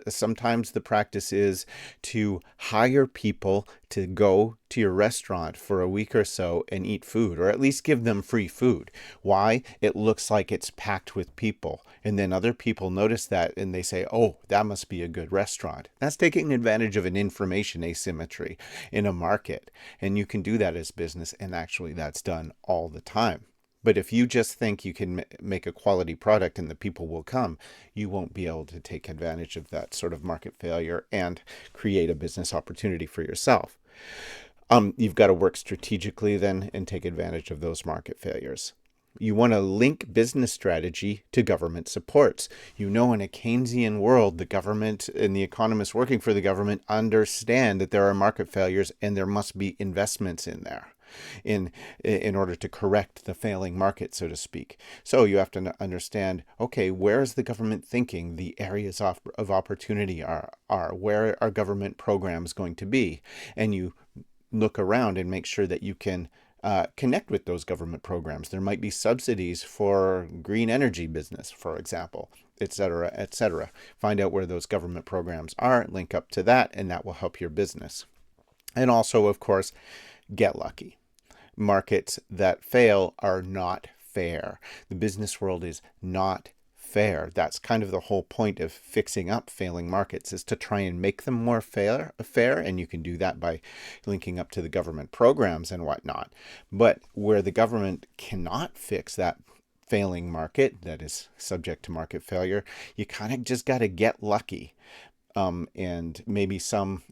sometimes the practice is to hire people to go to your restaurant for a week or so and eat food, or at least give them free food. Why? It looks like it's packed with people. And then other people notice that and they say, oh, that must be a good restaurant. That's taking advantage of an information asymmetry in a market. And you can do that as business, and actually that's done all the time. But if you just think you can make a quality product and the people will come, you won't be able to take advantage of that sort of market failure and create a business opportunity for yourself. You've got to work strategically then and take advantage of those market failures. You want to link business strategy to government supports. In a Keynesian world, the government and the economists working for the government understand that there are market failures and there must be investments in there in order to correct the failing market, so to speak. So you have to understand, okay, where is the government thinking the areas of opportunity are? Where are government programs going to be? And you look around and make sure that you can connect with those government programs. There might be subsidies for green energy business, for example, et cetera, et cetera. Find out where those government programs are, link up to that, and that will help your business. And also, of course, get lucky. Markets that fail are not fair. The business world is not fair. That's kind of the whole point of fixing up failing markets, is to try and make them more fair, and you can do that by linking up to the government programs and whatnot. But where the government cannot fix that failing market that is subject to market failure, you kind of just got to get lucky. And maybe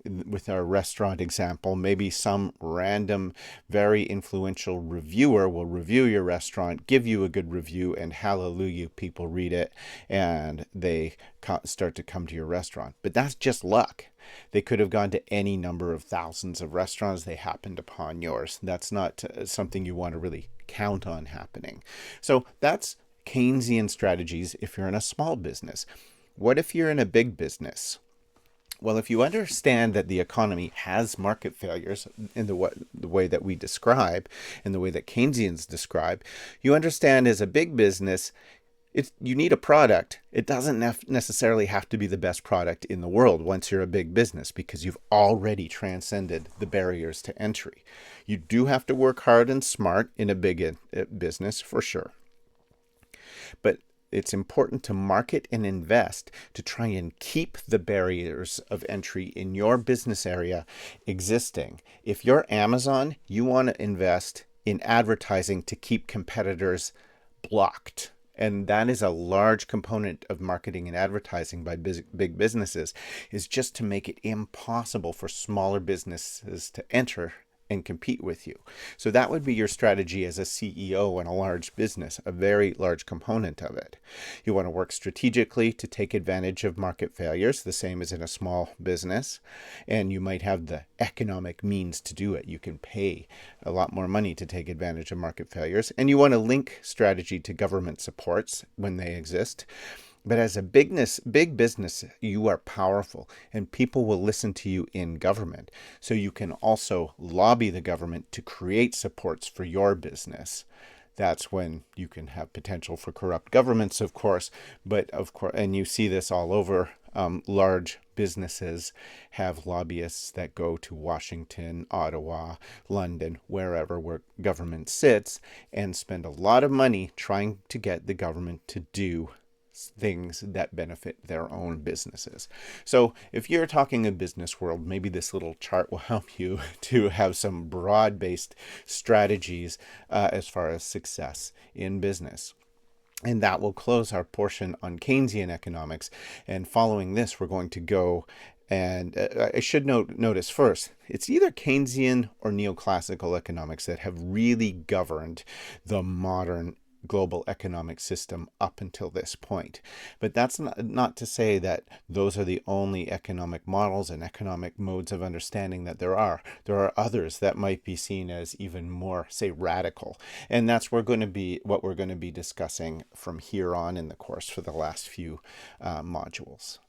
with our restaurant example, maybe some random, very influential reviewer will review your restaurant, give you a good review, and hallelujah, people read it and they start to come to your restaurant. But that's just luck. They could have gone to any number of thousands of restaurants. They happened upon yours. That's not something you want to really count on happening. So that's Keynesian strategies if you're in a small business. What if you're in a big business? Well, if you understand that the economy has market failures in the way that we describe, in the way that Keynesians describe, you understand as a big business, you need a product. It doesn't necessarily have to be the best product in the world once you're a big business, because you've already transcended the barriers to entry. You do have to work hard and smart in a big business, for sure. But it's important to market and invest to try and keep the barriers of entry in your business area existing. If you're Amazon, you want to invest in advertising to keep competitors blocked. And that is a large component of marketing and advertising by big businesses, is just to make it impossible for smaller businesses to enter and compete with you. So that would be your strategy as a CEO in a large business, a very large component of it. You want to work strategically to take advantage of market failures, the same as in a small business, and you might have the economic means to do it. You can pay a lot more money to take advantage of market failures, and you want to link strategy to government supports when they exist. But as a big business, you are powerful and people will listen to you in government. So you can also lobby the government to create supports for your business. That's when you can have potential for corrupt governments, of course. But and you see this all over. Large businesses have lobbyists that go to Washington, Ottawa, London, wherever where government sits, and spend a lot of money trying to get the government to do things that benefit their own businesses. So if you're talking a business world, maybe this little chart will help you to have some broad-based strategies as far as success in business. And that will close our portion on Keynesian economics. And following this, we're going to go and I should notice first, it's either Keynesian or neoclassical economics that have really governed the modern global economic system up until this point. But that's not to say that those are the only economic models and economic modes of understanding that there are. There are others that might be seen as even more, say, radical. And that's what we're going to be discussing from here on in the course for the last few modules.